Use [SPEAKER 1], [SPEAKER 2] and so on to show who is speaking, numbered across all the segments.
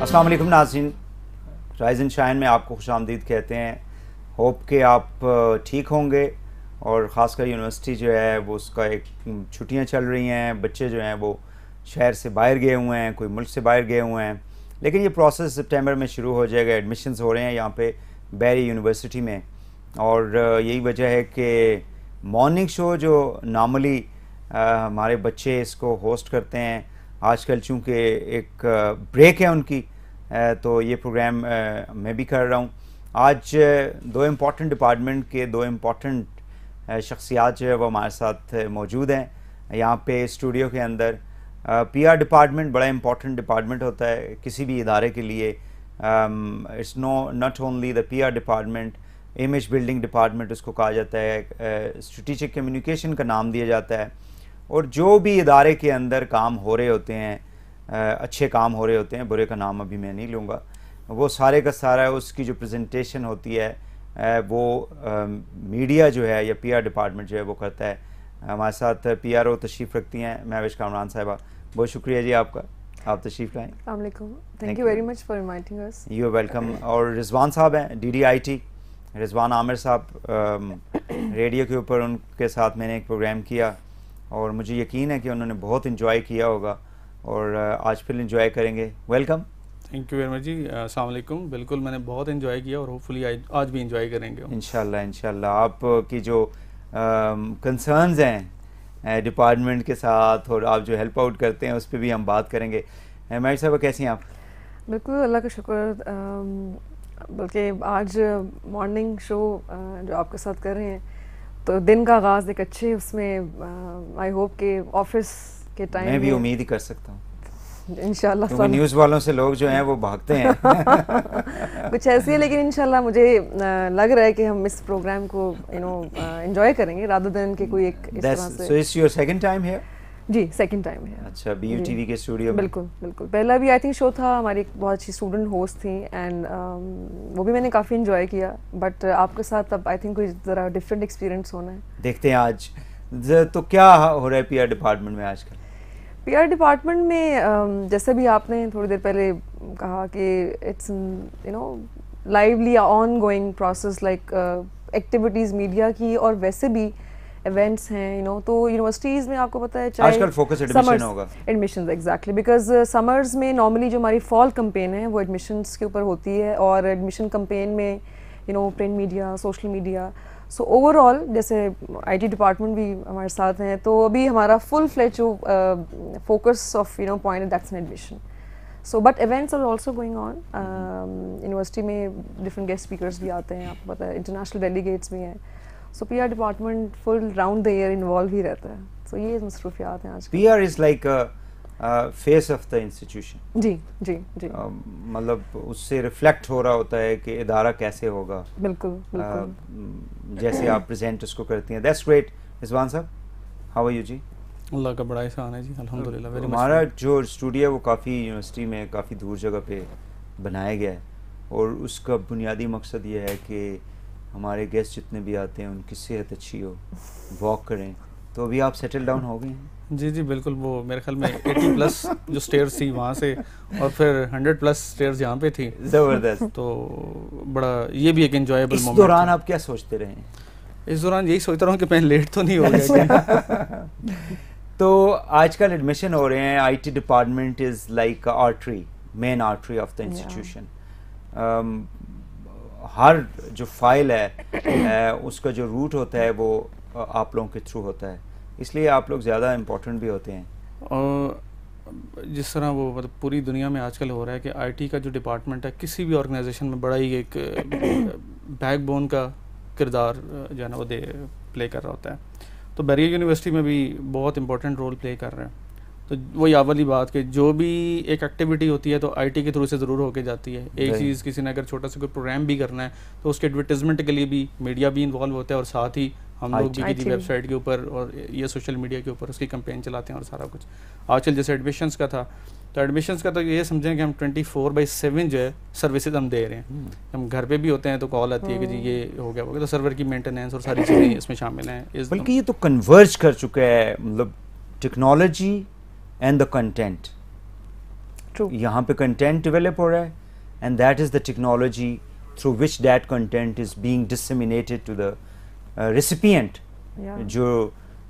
[SPEAKER 1] अस्सलाम वालेकुम नाज़रीन, राइज़ एंड शाइन में आपको खुशामदीद कहते हैं। होप कि आप ठीक होंगे और ख़ासकर यूनिवर्सिटी जो है वो उसका एक छुट्टियां चल रही हैं, बच्चे जो हैं वो शहर से बाहर गए हुए हैं, कोई मुल्क से बाहर गए हुए हैं, लेकिन ये प्रोसेस सितंबर में शुरू हो जाएगा। एडमिशन्स हो रहे हैं यहाँ पे बैरी यूनिवर्सिटी में, और यही वजह है कि मॉर्निंग शो जो नॉर्मली हमारे बच्चे इसको होस्ट करते हैं, आजकल चूँकि एक ब्रेक है उनकी, तो ये प्रोग्राम मैं भी कर रहा हूँ। आज दो इम्पॉर्टेंट डिपार्टमेंट के दो इम्पॉर्टेंट शख्सियात जो है वो हमारे साथ मौजूद हैं यहाँ पे स्टूडियो के अंदर। पीआर डिपार्टमेंट बड़ा इम्पॉर्टेंट डिपार्टमेंट होता है किसी भी इदारे के लिए। It's not only the PR department, image building department उसको कहा जाता है, स्ट्रेटेजिक कम्युनिकेशन का नाम दिया जाता है। और जो भी इदारे के अंदर काम हो रहे होते हैं, अच्छे काम हो रहे होते हैं, बुरे का नाम अभी मैं नहीं लूँगा, वो सारे का सारा उसकी जो प्रेजेंटेशन होती है वो मीडिया जो है या पीआर डिपार्टमेंट जो है वो करता है। हमारे साथ पीआरओ तशरीफ़ रखती हैं महविश कामरान साहिबा, बहुत शुक्रिया जी आपका, आप तशरीफ़ लाएँ।
[SPEAKER 2] अस्सलाम वालेकुम, thank you very much for inviting us.
[SPEAKER 1] You are welcome. और रिजवान साहब हैं DDIT, रिजवान आमिर साहब, रेडियो के ऊपर उनके साथ मैंने एक प्रोग्राम किया और मुझे यकीन है कि उन्होंने बहुत इन्जॉय किया होगा और आज फिर इन्जॉय करेंगे। Welcome.
[SPEAKER 3] Thank you very much जी। अस्सलाम वालेकुम। बिल्कुल मैंने बहुत इन्जॉय किया और होपफुली आज भी इन्जॉय करेंगे
[SPEAKER 1] इंशाल्लाह। इंशाल्लाह आपकी जो कंसर्न्स हैं डिपार्टमेंट के साथ और आप जो हेल्प आउट करते हैं उस पर भी हम बात करेंगे। मैरी साहब कैसी हैं आप?
[SPEAKER 2] बिल्कुल अल्लाह का शुक्र। बल्कि आज मॉर्निंग शो जो आपके साथ कर रहे हैं तो दिन का आगाज़ एक अच्छे उसमें आई होप के ऑफिस के टाइम
[SPEAKER 1] मैं भी उम्मीद ही कर सकता हूँ
[SPEAKER 2] इंशाल्लाह।
[SPEAKER 1] क्योंकि न्यूज़ वालों से लोग जो हैं वो भागते हैं
[SPEAKER 2] कुछ ऐसी है, लेकिन इंशाल्लाह मुझे लग रहा है कि हम इस प्रोग्राम को एंजॉय करेंगे रादर देन के कोई एक इस तरह से।
[SPEAKER 1] So it's your second time here?
[SPEAKER 2] जी सेकंड टाइम है।
[SPEAKER 1] अच्छा, BUTV के स्टूडियो में?
[SPEAKER 2] बिल्कुल बिल्कुल। पहला भी आई थिंक शो था, हमारी एक बहुत अच्छी स्टूडेंट होस्ट थी एंड वो भी मैंने काफ़ी इन्जॉय किया, बट आपके साथ अब आई थिंक कोई ज़रा डिफरेंट एक्सपीरियंस होना है।
[SPEAKER 1] देखते हैं आज तो क्या हो रहा है पीआर डिपार्टमेंट में आजकल।
[SPEAKER 2] पीआर डिपार्टमेंट में जैसे भी आपने थोड़ी देर पहले कहा कि it's lively on going process like activities media की और वैसे भी इवेंट्स हैं तो यूनिवर्सिटीज़ में आपको पता है चाहे
[SPEAKER 1] आजकल फोकस एडमिशन होगा,
[SPEAKER 2] एडमिशंस एग्जैक्टली, बिकॉज समर्स में नॉर्मली जो हमारी फॉल कैंपेन है वो एडमिशंस के ऊपर होती है और एडमिशन कैंपेन में print media, social media, so overall जैसे IT डिपार्टमेंट भी हमारे साथ हैं तो अभी हमारा फुल फ्लेज जो focus of point that's an admission. So but events are also going on. University में डिफरेंट गेस्ट स्पीकर्स भी आते हैं, आपको पता है इंटरनेशनल डेलीगेट्स भी हैं। So PR department full round the year involve ही रहता है। सो ये मसरूफियात हैं आज।
[SPEAKER 1] PR is like face of the institution.
[SPEAKER 2] जी जी जी।
[SPEAKER 1] मतलब उससे रिफ्लेक्ट हो रहा होता है कि इदारा कैसे होगा।
[SPEAKER 2] बिल्कुल बिल्कुल।
[SPEAKER 1] जैसे आप प्रेजेंट उसको करती हैं। That's great. रिजवान साहब, हाउ आर यू जी?
[SPEAKER 3] अल्लाह का बड़ा एहसान है जी, अल्हम्दुलिल्लाह। Very much.
[SPEAKER 1] हमारा जो स्टूडियो है वो काफ़ी यूनिवर्सिटी में काफ़ी दूर जगह पे बनाया गया है और उसका बुनियादी मकसद ये है कि हमारे गेस्ट जितने भी आते हैं उनकी सेहत अच्छी हो, वॉक करें। तो अभी आप सेटल डाउन हो गए हैं?
[SPEAKER 3] जी जी बिल्कुल। वो मेरे ख्याल में 80 प्लस जो स्टेयर्स थी वहाँ से और फिर 100 प्लस स्टेयर्स यहाँ पे थी।
[SPEAKER 1] ज़बरदस्त।
[SPEAKER 3] तो बड़ा ये भी एक एंजॉयबल मोमेंट।
[SPEAKER 1] इस दौरान आप क्या सोचते रहे?
[SPEAKER 3] इस दौरान यही सोचता रहा हूँ कि मैं लेट तो नहीं हो गया।
[SPEAKER 1] तो आजकल एडमिशन हो रहे हैं, IT department is like artery, main artery of the institution. हर जो फाइल है उसका जो रूट होता है वो आप लोगों के थ्रू होता है, इसलिए आप लोग ज़्यादा इम्पोर्टेंट भी होते हैं।
[SPEAKER 3] और जिस तरह वो मतलब पूरी दुनिया में आजकल हो रहा है कि IT का जो डिपार्टमेंट है किसी भी ऑर्गेनाइजेशन में बड़ा ही एक बैकबोन का किरदार जो है ना वो प्ले कर रहा होता है। तो बैरियर यूनिवर्सिटी में भी बहुत इंपॉर्टेंट रोल प्ले कर रहे हैं। तो वही वाली बात कि जो भी एक एक्टिविटी होती है तो IT के थ्रू से ज़रूर होके जाती है। एक चीज़ किसी ने अगर छोटा सा कोई प्रोग्राम भी करना है तो उसके एडवर्टाइजमेंट के लिए भी मीडिया भी इन्वॉल्व होता है और साथ ही हम लोग भी किसी वेबसाइट के ऊपर और ये सोशल मीडिया के ऊपर उसकी कैंपेन चलाते हैं और सारा कुछ। आजकल जैसे एडमिशन्स का था तो एडमिशन्स का तो ये समझें कि हम 24/7 जो है सर्विसेज हम दे रहे हैं। हम घर पे भी होते हैं तो कॉल आती है कि जी ये हो गया तो सर्वर की मेंटेनेंस और सारी चीज़ें इसमें शामिल हैं।
[SPEAKER 1] बल्कि ये तो कन्वर्ज कर चुका है, मतलब technology and the content.
[SPEAKER 2] True.
[SPEAKER 1] यहाँ पे कंटेंट डेवलप हो रहा है, and that is the technology through which that content is being disseminated to the recipient,
[SPEAKER 2] Yeah.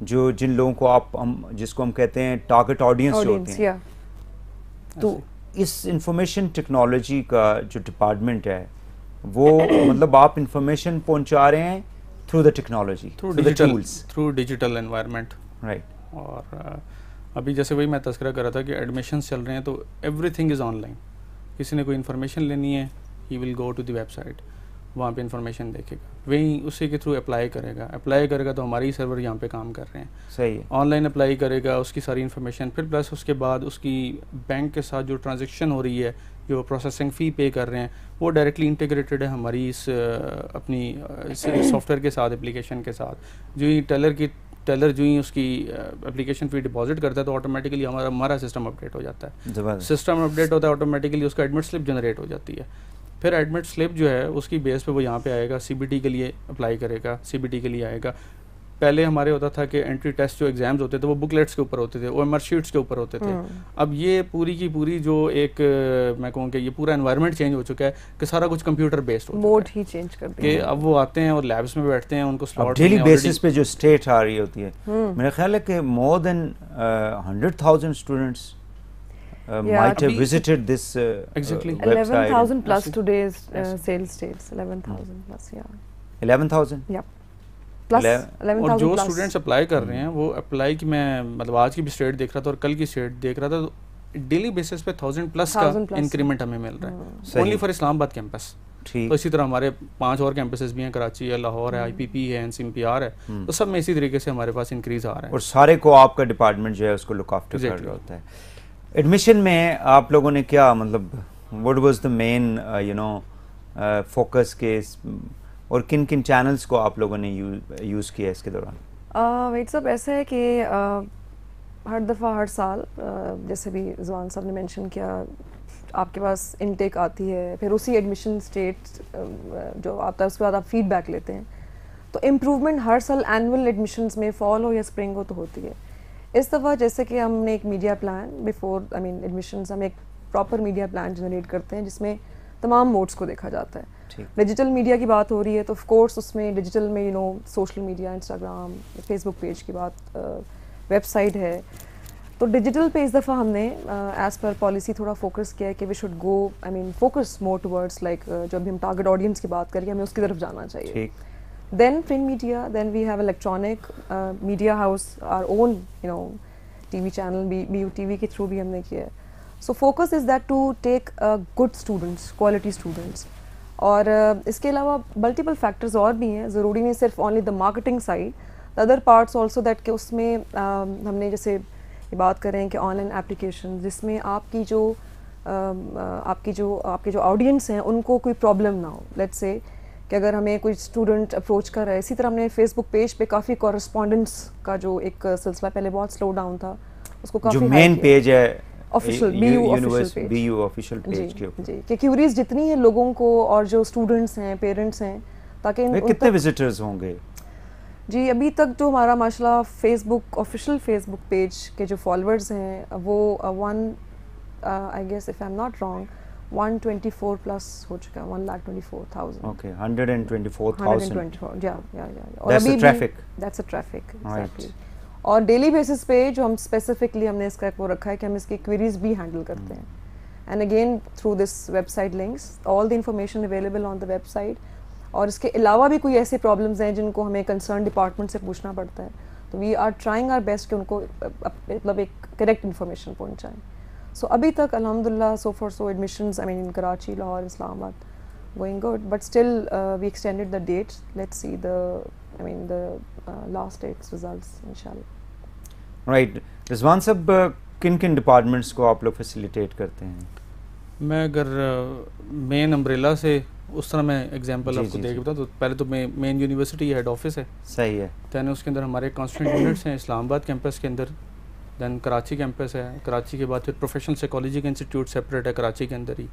[SPEAKER 1] जो जिन लोगों को जिसको हम कहते हैं टारगेट ऑडियंस जो होते
[SPEAKER 2] Audience,
[SPEAKER 1] हैं।
[SPEAKER 2] yeah.
[SPEAKER 1] तो इस इंफॉर्मेशन टेक्नोलॉजी का जो डिपार्टमेंट है वो मतलब आप इंफॉर्मेशन पहुंचा रहे हैं through the technology,
[SPEAKER 3] through digital environment,
[SPEAKER 1] right.
[SPEAKER 3] और अभी जैसे वही मैं तस्करा कर रहा था कि एडमिशन्स चल रहे हैं तो एवरीथिंग इज़ ऑनलाइन। किसी ने कोई इन्फॉर्मेशन लेनी है, he will go to the website, वहाँ पे इन्फॉर्मेशन देखेगा, वहीं उसी के थ्रू अप्लाई करेगा तो हमारे ही सर्वर यहाँ पे काम कर रहे हैं,
[SPEAKER 1] सही है।
[SPEAKER 3] ऑनलाइन अप्लाई करेगा, उसकी सारी इन्फॉर्मेशन, फिर प्लस उसके बाद उसकी बैंक के साथ जो ट्रांजेक्शन हो रही है, जो प्रोसेसिंग फ़ी पे कर रहे हैं, वो डायरेक्टली इंटीग्रेटेड है हमारी इस अपनी सॉफ्टवेयर के साथ, एप्लीकेशन के साथ। जो ही टेलर जो ही उसकी एप्लीकेशन फ़ी डिपॉजिट करता है तो ऑटोमेटिकली हमारा सिस्टम अपडेट हो जाता है। सिस्टम अपडेट होता है ऑटोमेटिकली, उसका एडमिट स्लिप जनरेट हो जाती है। फिर एडमिट स्लिप जो है उसकी बेस पे वो यहाँ पे आएगा, सीबीटी के लिए अप्लाई करेगा, सीबीटी के लिए आएगा। पहले हमारे होता था कि एंट्री टेस्ट जो एग्ज़ाम्स होते थे वो बुकलेट्स के ऊपर होते थे, ओएमआर शीट्स के ऊपर होते थे। अब ये पूरी की पूरी जो एक मैं कहूँ कि ये पूरा एनवायरनमेंट चेंज हो चुका है कि सारा कुछ कंप्यूटर बेस्ड हो
[SPEAKER 2] मोड ही चेंज कर दिया
[SPEAKER 3] कि अब वो आते हैं और लैब्स में बैठते हैं, उनको स्लॉट
[SPEAKER 1] डेली बेसिस पे जो स्टेट आ रही होती है, मेरा ख्याल है कि more than 100,000 students might have visited this
[SPEAKER 3] exactly.
[SPEAKER 1] website.
[SPEAKER 2] 11,000 plus today's sales states, 11,000 plus, yeah.
[SPEAKER 1] 11,000?
[SPEAKER 2] Yeah. Plus 11,000
[SPEAKER 3] और जो
[SPEAKER 2] plus.
[SPEAKER 3] स्टूडेंट्स अप्लाई कर रहे हैं वो अप्लाई की मैं मतलब आज की भी स्टेट देख रहा था और कल की स्टेट देख रहा था, तो डेली बेसिस पे 1,000 प्लस का इंक्रीमेंट हमें मिल रहा है ओनली फॉर इस्लामाबाद कैंपस। तो इसी तरह हमारे 5 और कैंपसेस भी हैं, कराची है, लाहौर है, आईपीपी है, एनसीएमपीआर है, तो सब में इसी तरीके से हमारे पास इंक्रीज आ रहा है।
[SPEAKER 1] और सारे को आपका डिपार्टमेंट जो है उसको लुक आफ्टर कर रहा होता है। एडमिशन में आप लोगों ने क्या मतलब what was the main focus के और किन किन चैनल्स को आप लोगों ने यूज़ किया इसके दौरान?
[SPEAKER 2] वेट सब ऐसा है कि हर दफ़ा हर साल जैसे भी ज़ुबान साहब ने मेंशन किया, आपके पास इनटेक आती है, फिर उसी एडमिशन स्टेट जो आता है उसके बाद आप फीडबैक लेते हैं, तो इम्प्रूवमेंट हर साल एनुअल एडमिशन्स में फॉल हो या स्प्रिंग हो तो होती है। इस दफ़ा जैसे कि हमने एक मीडिया प्लान बिफोर एडमिशन्स, हम एक प्रॉपर मीडिया प्लान जनरेट करते हैं जिसमें तमाम मोड्स को देखा जाता है। डिजिटल मीडिया की बात हो रही है तो ऑफ कोर्स उसमें डिजिटल में social media, Instagram, Facebook page की बात, वेबसाइट है, तो डिजिटल पे इस दफ़ा हमने एज़ पर पॉलिसी थोड़ा फोकस किया है कि we should go focus more towards like जब भी हम टारगेट ऑडियंस की बात करें हमें उसकी तरफ जाना चाहिए। Then print media, then we have electronic media house, our own TV channel, BUTV के through भी हमने किया है। So focus is that to take good students, quality students। और इसके अलावा multiple factors और भी हैं, ज़रूरी नहीं सिर्फ only the marketing side, the other parts also that कि उसमें हमने जैसे ये बात कर रहे हैं कि online application जिसमें आपकी जो audience हैं उनको कोई problem ना हो। Let's say कि अगर हमें कोई स्टूडेंट अप्रोच कर रहा है, इसी तरह हमने फेसबुक पेज पे काफ़ी कॉरेस्पॉन्डेंस का जो एक सिलसिला पहले बहुत स्लो डाउन था उसको काफ़ी
[SPEAKER 1] जो मेन पेज है
[SPEAKER 2] ऑफिशियल
[SPEAKER 1] BU ऑफिशियल पेज के ऊपर
[SPEAKER 2] जी कि क्यूरीज जितनी है लोगों को और जो स्टूडेंट्स हैं, पेरेंट्स हैं, ताकि
[SPEAKER 1] कितने विजिटर्स होंगे?
[SPEAKER 2] जी अभी तक जो हमारा माशाल्लाह फेसबुक ऑफिशियल फेसबुक पेज के जो फॉलोअर्स हैं वो I guess if I am not wrong 124 plus हो चुका है, 1,24,000।
[SPEAKER 1] Okay, 124,000.
[SPEAKER 2] 124, yeah. और
[SPEAKER 1] That's the traffic.
[SPEAKER 2] That's the traffic, exactly.
[SPEAKER 1] Right.
[SPEAKER 2] और डेली बेसिस पे जो हम स्पेसिफिकली हमने इसका वो रखा है कि हम इसकी क्वेरीज भी हैंडल करते हैं, and again through this website links all the information available on the website. और इसके अलावा भी कोई ऐसे प्रॉब्लम्स हैं जिनको हमें कंसर्न डिपार्टमेंट से पूछना पड़ता है, तो we are trying our best कि उनको मतलब एक करेक्ट इन्फॉर्मेशन पहुँचाएँ। So अभी तक अल्हम्दुलिल्लाह so far so admissions in Karachi, Lahore, Islamabad going good, but still we extended the dates. Let's see the last dates results inshallah.
[SPEAKER 1] Right. Rizwan साहब किन departments को आप लोग फैसिलिटेट करते हैं? मैं
[SPEAKER 3] अगर मेन अम्ब्रेला से उस तरह मैं एग्जांपल आपको दे के बताऊँ तो पहले तो मेन यूनिवर्सिटी हेड ऑफिस है,
[SPEAKER 1] सही है,
[SPEAKER 3] दैन उसके अंदर हमारे कॉन्स्टिट्यूंट यूनिट्स हैं इस्लामाबाद कैंपस के अंदर, दैन कराची कैंपस है, कराची के बाद फिर प्रोफेशनल साइकोलॉजी का इंस्टीट्यूट सेपरेट है कराची के अंदर ही,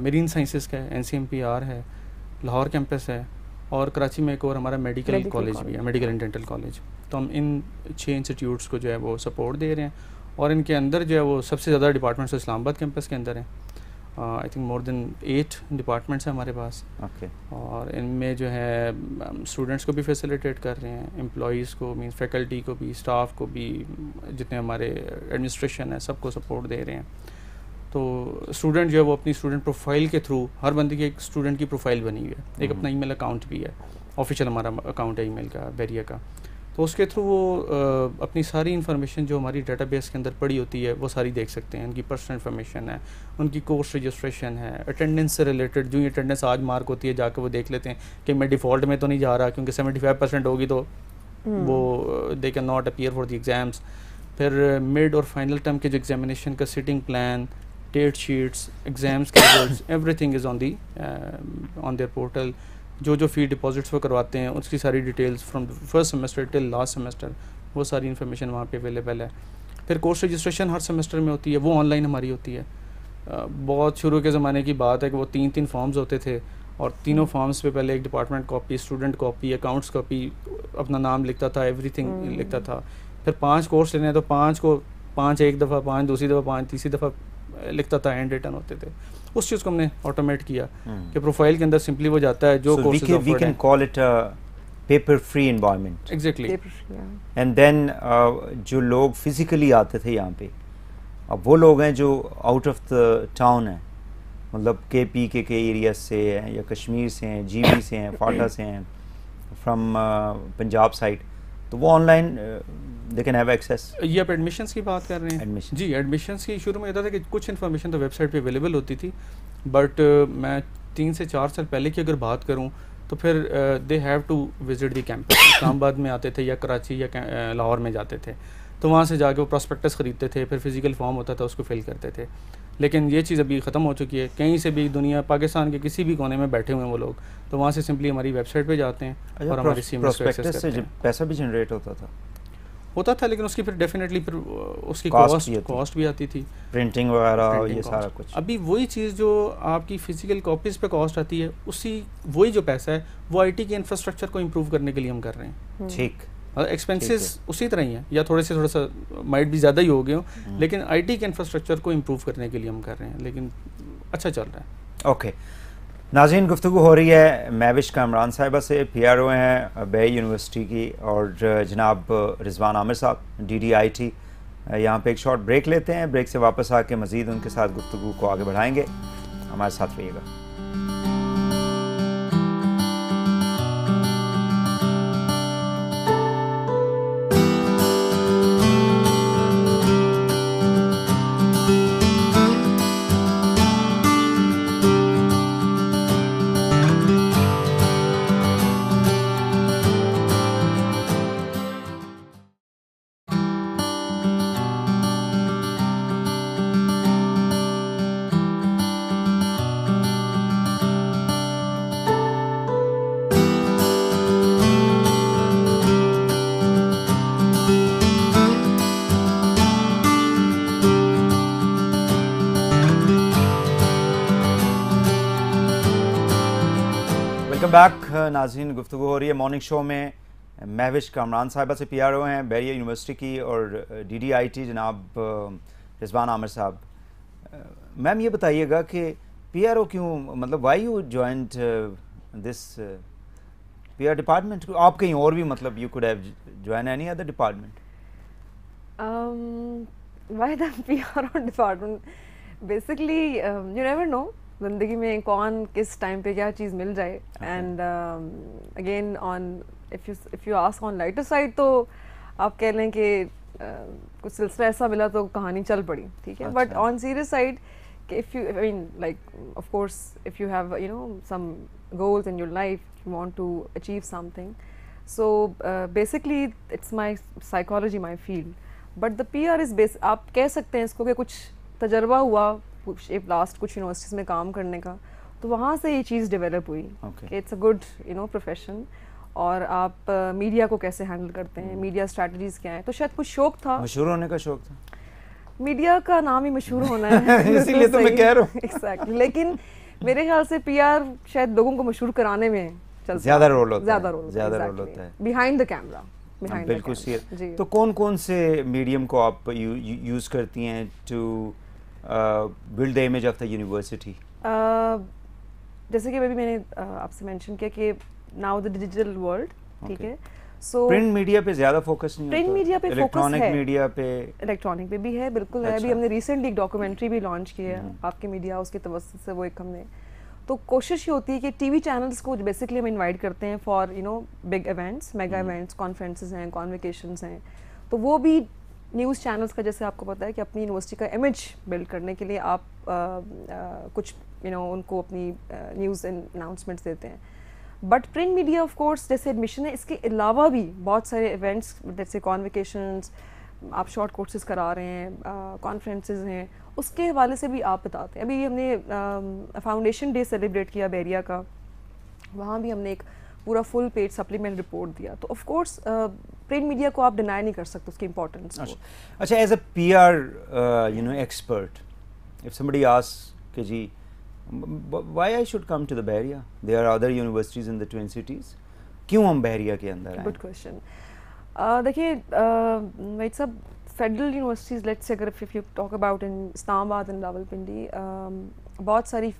[SPEAKER 3] मेरीन साइंसेस का है, NCMPR है, लाहौर कैंपस है, और कराची में एक और हमारा मेडिकल कॉलेज भी है, मेडिकल एंड डेंटल कॉलेज। तो हम इन 6 इंस्टीट्यूट्स को जो है वो सपोर्ट दे रहे हैं, और इनके अंदर जो है वो सबसे ज़्यादा डिपार्टमेंट्स इस्लामाबाद कैंपस के अंदर हैं। I think more than 8 departments हैं हमारे पास।
[SPEAKER 1] ओके।
[SPEAKER 3] और इनमें जो है स्टूडेंट्स को भी फैसिलिटेट कर रहे हैं, एम्प्लॉयज़ को मीन्स फैकल्टी को भी, स्टाफ को भी, जितने हमारे एडमिनिस्ट्रेशन है सबको सपोर्ट दे रहे हैं। तो स्टूडेंट जो है वो अपनी स्टूडेंट प्रोफाइल के थ्रू, हर बंदे की एक स्टूडेंट की प्रोफाइल बनी हुई है, एक अपना ईमेल अकाउंट भी है, ऑफिशियल हमारा अकाउंट है ईमेल का, बेरिया का। तो उसके थ्रू वो अपनी सारी इन्फॉर्मेशन जो हमारी डेटाबेस के अंदर पड़ी होती है वो सारी देख सकते हैं। उनकी पर्सनल इन्फॉर्मेशन है, उनकी कोर्स रजिस्ट्रेशन है, अटेंडेंस से रिलेटेड जो अटेंडेंस आज मार्क होती है जाकर वो देख लेते हैं कि मैं डिफ़ॉल्ट में तो नहीं जा रहा, क्योंकि 75% होगी तो वो they can not appear for the exams. फिर मिड और फाइनल टर्म के जो एग्जामिनेशन का sitting plan, date sheets, exams के results, everything is on their portal. जो फ़ी डिपॉजिट्स वो करवाते हैं उसकी सारी details from first semester till last semester, वो सारी इन्फॉर्मेशन वहाँ पे अवेलेबल है। फिर कोर्स रजिस्ट्रेशन हर सेमेस्टर में होती है, वो ऑनलाइन हमारी होती है। बहुत शुरू के ज़माने की बात है कि वो 3 फॉर्म्स होते थे और तीनों फॉर्म्स पे पहले एक department copy, student copy, accounts copy, अपना नाम लिखता था, एवरीथिंग लिखता था। फिर 5 कोर्स लेने हैं तो 5 को 5 एक दफ़ा, 5 दूसरी दफ़ा, 5 तीसरी दफ़ा लिखता था, हैंड रिटन होते थे। उस चीज़ को हमने ऑटोमेट किया कि प्रोफाइल के अंदर सिंपली वो जाता है जो कोर्सेज ऑफर्ड हैं।
[SPEAKER 1] We can call it a paper free environment.
[SPEAKER 3] Exactly.
[SPEAKER 1] And then जो लोग फिजिकली आते थे यहाँ पे, अब वो लोग हैं जो आउट ऑफ द टाउन हैं, मतलब KP के एरिया से हैं या कश्मीर से हैं, GB से हैं, फाटा से हैं, फ्रॉम पंजाब साइड, तो वो online they can have access.
[SPEAKER 3] ये आप एडमिशन्स की बात कर रहे हैं?
[SPEAKER 1] एडमिशन,
[SPEAKER 3] जी, एडमिशन्स की शुरू में था कि कुछ इन्फॉर्मेशन तो वेबसाइट पे अवेलेबल होती थी, बट मैं 3 से 4 साल पहले की अगर बात करूं तो फिर they have to visit the campus. Islamabad में आते थे या कराची या लाहौर में जाते थे, तो वहाँ से जाके वो प्रॉस्पेक्टस ख़रीदते थे, फिर फिजिकल फॉर्म होता था उसको फिल करते थे। लेकिन ये चीज़ अभी ख़त्म हो चुकी है। कहीं से भी दुनिया, पाकिस्तान के किसी भी कोने में बैठे हुए हैं वो लोग, तो वहाँ से सिंपली हमारी वेबसाइट पे जाते हैं और हमारी सीएमएस को एक्सेस करते हैं।
[SPEAKER 1] पैसा भी जनरेट होता था,
[SPEAKER 3] लेकिन उसकी फिर डेफिनेटली फिर उसकी कॉस्ट भी आती थी,
[SPEAKER 1] प्रिंटिंग वगैरह, ये सारा कुछ।
[SPEAKER 3] अभी वही चीज़ जो आपकी फ़िज़िकल कॉपीज़ पे कॉस्ट आती है, वही जो पैसा है वो IT के इंफ्रास्ट्रक्चर को इम्प्रूव करने के लिए हम कर रहे हैं।
[SPEAKER 1] ठीक,
[SPEAKER 3] एक्सपेंसेस उसी तरह ही हैं या थोड़ा सा माइट भी ज़्यादा ही हो गए हो, लेकिन IT के इंफ्रास्ट्रक्चर को इम्प्रूव करने के लिए हम कर रहे हैं, लेकिन अच्छा चल रहा है।
[SPEAKER 1] ओके नाज़रीन, गुफ्तगू हो रही है महविश कामरान साहिबा से, PRO हैं बे यूनिवर्सिटी की, और जनाब रिजवान आमिर साहब DDIT। यहाँ पे एक शॉर्ट ब्रेक लेते हैं, ब्रेक से वापस आके मज़ीद उनके साथ गुफ्तगू को आगे बढ़ाएंगे। हमारे साथ रहिएगा। बैक नाज़रीन, गुफ्तगू हो रही है मॉर्निंग शो में महविश कामरान साहिबा से, PRO हैं बैरिया यूनिवर्सिटी की, और DDIT जनाब रिजवान आमिर साहब। मैम ये बताइएगा कि PRO क्यों, मतलब why you joint this PR department? आप कहीं और भी, मतलब you could have join any other department?
[SPEAKER 2] Why the PRO department? Basically you never know ज़िंदगी में कौन किस टाइम पे क्या चीज़ मिल जाए। And again on if you ask on lighter side, तो आप कह लें कि कुछ सिलसिला ऐसा मिला तो कहानी चल पड़ी, ठीक है। But on serious side, if you, I mean like of course if you have some goals in your life, you want to achieve something, so basically it's my psychology, my field, but the PR is आप कह सकते हैं इसको कि कुछ तजर्बा हुआ last कुछ यूनिवर्सिटीज़ में काम करने का, तो वहाँ से ये चीज़ डेवलप हुई कि इट्स अ गुड प्रोफेशन, और आप मीडिया को कैसे हैंडल करते हैं, मीडिया स्ट्रेटजीज क्या है। तो शायद कुछ शौक था,
[SPEAKER 1] मशहूर होने का शौक था,
[SPEAKER 2] मीडिया का नाम ही मशहूर होना है
[SPEAKER 1] इसीलिए तो मैं कह रहा हूँ।
[SPEAKER 2] एग्जैक्टली, लेकिन मेरे ख्याल से PR शायद लोगों को मशहूर कराने में
[SPEAKER 1] ज़्यादा रोल होता है,
[SPEAKER 2] बिहाइंड द कैमरा। behind
[SPEAKER 1] बिल्कुल
[SPEAKER 2] the
[SPEAKER 1] सही
[SPEAKER 2] camera.
[SPEAKER 1] है।
[SPEAKER 2] जी।
[SPEAKER 1] तो कौन कौन से मीडियम को आप यूज़ करती हैं to build the image of the university?
[SPEAKER 2] जैसे कि अभी मैंने आपसे मेंशन किया कि नाउ द डिजिटल वर्ल्ड, ठीक
[SPEAKER 1] Okay.
[SPEAKER 2] है, सो
[SPEAKER 1] प्रिंट मीडिया पे ज़्यादा फोकस नहीं
[SPEAKER 2] प्रिंट
[SPEAKER 1] होता?
[SPEAKER 2] मीडिया पे फोकस
[SPEAKER 1] इलेक्ट्रॉनिक
[SPEAKER 2] है,
[SPEAKER 1] मीडिया पे?
[SPEAKER 2] इलेक्ट्रॉनिक पे भी है, बिल्कुल है। अभी
[SPEAKER 1] अच्छा।
[SPEAKER 2] हमने रिसेंटली एक डॉक्यूमेंट्री भी लॉन्च की है, आपके मीडिया हाउस की तवज्जो से, वो एक हमने, तो कोशिश ये होती है कि टीवी चैनल्स को बेसिकली हम इनवाइट करते हैं for big events, mega events, conferences हैं, कॉन्वोकेशंस हैं, तो वो भी न्यूज़ चैनल्स का, जैसे आपको पता है कि अपनी यूनिवर्सिटी का इमेज बिल्ड करने के लिए आप कुछ उनको अपनी न्यूज़ अनाउंसमेंट्स देते हैं। But print media of course जैसे एडमिशन है, इसके अलावा भी बहुत सारे इवेंट्स जैसे कॉन्वोकेशंस, आप शॉर्ट कोर्सेज करा रहे हैं, कॉन्फ्रेंसेस हैं, उसके हवाले से भी आप बताते हैं। अभी हमने फाउंडेशन डे सेलिब्रेट किया बहरिया का, वहाँ भी हमने एक पूरा फुल पेज सप्लीमेंट रिपोर्ट दिया। तो ऑफ कोर्स प्रिंट मीडिया को आप डिनाई नहीं कर सकते उसकी इंपॉर्टेंस को।
[SPEAKER 1] अच्छा, as a PR expert, if somebody asks कि जी why I should come to the Bahria? There are other universities in the Twin Cities. क्यों हम बहरिया के अंदर आए?
[SPEAKER 2] Good question. देखिए भाई साहब, फेडरल यूनिवर्सिटीज़, लेट्स से अगर if you talk about in Islamabad and Rawalpindi, बहुत सारी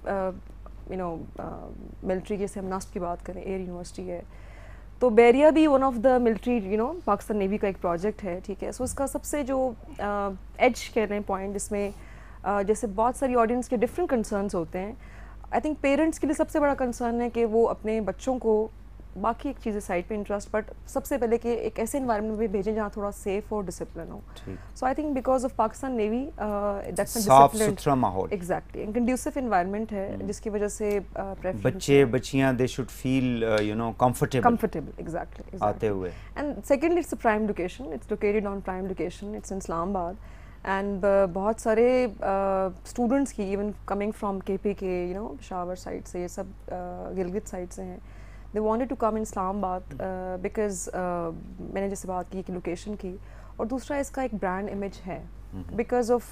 [SPEAKER 2] मिलिट्री, जैसे हम नास्प की बात करें, एयर यूनिवर्सिटी है, तो बहरिया भी one of the military Pakistan navy का एक प्रोजेक्ट है, ठीक है। सो उसका सबसे जो एज कह रहे हैं पॉइंट, जिसमें जैसे बहुत सारी ऑडियंस के डिफरेंट कंसर्न्स होते हैं, आई थिंक पेरेंट्स के लिए सबसे बड़ा कंसर्न है कि वो अपने बच्चों को, बाकी एक चीज़ें साइड पे इंटरेस्ट, बट सबसे पहले कि एक ऐसे इन्वायरमेंट में भेजें जहाँ थोड़ा सेफ और डिसिप्लिन हो। So I think because of Pakistan navy that's a
[SPEAKER 1] साफ सुथरा माहौल,
[SPEAKER 2] एग्जैक्टली, एंड कंड्यूसिव इन्वायरमेंट है, जिसकी वजह से
[SPEAKER 1] बच्चे बच्चियाँ they should feel comfortable
[SPEAKER 2] exactly
[SPEAKER 1] आते हुए।
[SPEAKER 2] And secondly it's a prime location, it's located on prime location, it's in Islamabad, and बहुत सारे स्टूडेंट्स की, even coming from KPK, Peshawar side से, ये सब गिलगित साइड से हैं, they wanted to come in Islamabad because मैंने जैसे बात की कि लोकेशन की, और दूसरा इसका एक ब्रांड इमेज है बिकॉज ऑफ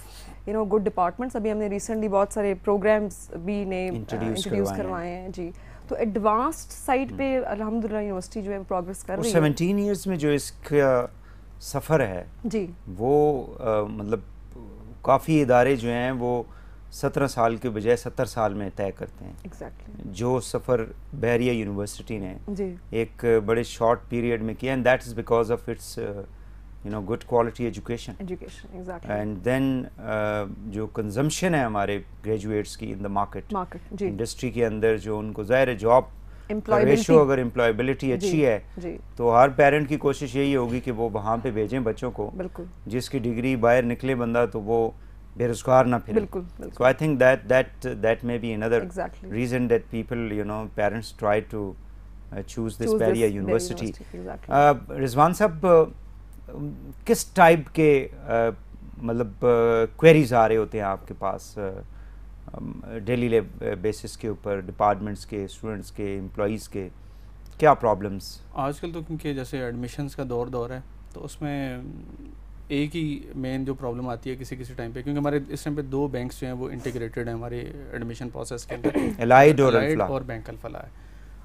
[SPEAKER 2] गुड डिपार्टमेंट्स। अभी हमने रिसेंटली बहुत सारे प्रोग्राम्स भी ने इंट्रोड्यूस करवाए हैं जी, तो एडवांस्ड साइड पे अल्हम्दुलिल्लाह यूनिवर्सिटी जो है प्रोग्रेस कर रही है।
[SPEAKER 1] 17 ईयर्स में जो इसका सफ़र है
[SPEAKER 2] जी,
[SPEAKER 1] वो मतलब काफ़ी इदारे जो हैं वो 17 साल के बजाय 70 साल में तय करते हैं।
[SPEAKER 2] एग्जैक्टली।
[SPEAKER 1] जो सफ़र बहरिया यूनिवर्सिटी ने
[SPEAKER 2] जी,
[SPEAKER 1] एक बड़े शॉर्ट पीरियड में किया, and that is because of its good quality education,
[SPEAKER 2] exactly,
[SPEAKER 1] and then जो कंजम्पशन है हमारे ग्रेजुएट्स की इन द मार्केट,
[SPEAKER 2] जी,
[SPEAKER 1] इंडस्ट्री के अंदर, जो उनको ज़ाहिर है जॉब
[SPEAKER 2] एम्प्लॉयबिलिटी,
[SPEAKER 1] रेशो, अगर एम्प्लॉयबिलिटी अच्छी है
[SPEAKER 2] जी,
[SPEAKER 1] तो हर पेरेंट की कोशिश यही होगी कि वो वहाँ पे भेजें बच्चों को,
[SPEAKER 2] बिल्कुल
[SPEAKER 1] जिसकी डिग्री बाहर निकले बंदा तो वो बेरोजगार ना फिरे।
[SPEAKER 2] बिल्कुल
[SPEAKER 1] So I think that may be another
[SPEAKER 2] Exactly.
[SPEAKER 1] reason that people, parents try to choose this
[SPEAKER 2] Choose
[SPEAKER 1] Bahria
[SPEAKER 2] this
[SPEAKER 1] University.
[SPEAKER 2] exactly.
[SPEAKER 1] Rizwan साहब, किस टाइप के मतलब क्वेरीज आ रहे होते हैं आपके पास डेली बेसिस के ऊपर, डिपार्टमेंट्स के, स्टूडेंट्स के, एम्प्लॉइज़ के, क्या प्रॉब्लम्स
[SPEAKER 3] आजकल? तो क्योंकि जैसे एडमिशन्स का दौर है, तो उसमें एक ही मेन जो प्रॉब्लम आती है किसी किसी टाइम पे, क्योंकि हमारे इस टाइम पे 2 बैंक्स जो हैं वो इंटीग्रेटेड हैं हमारे एडमिशन प्रोसेस के अंदर,
[SPEAKER 1] एलाइड
[SPEAKER 3] और बैंक अल-फलाह है।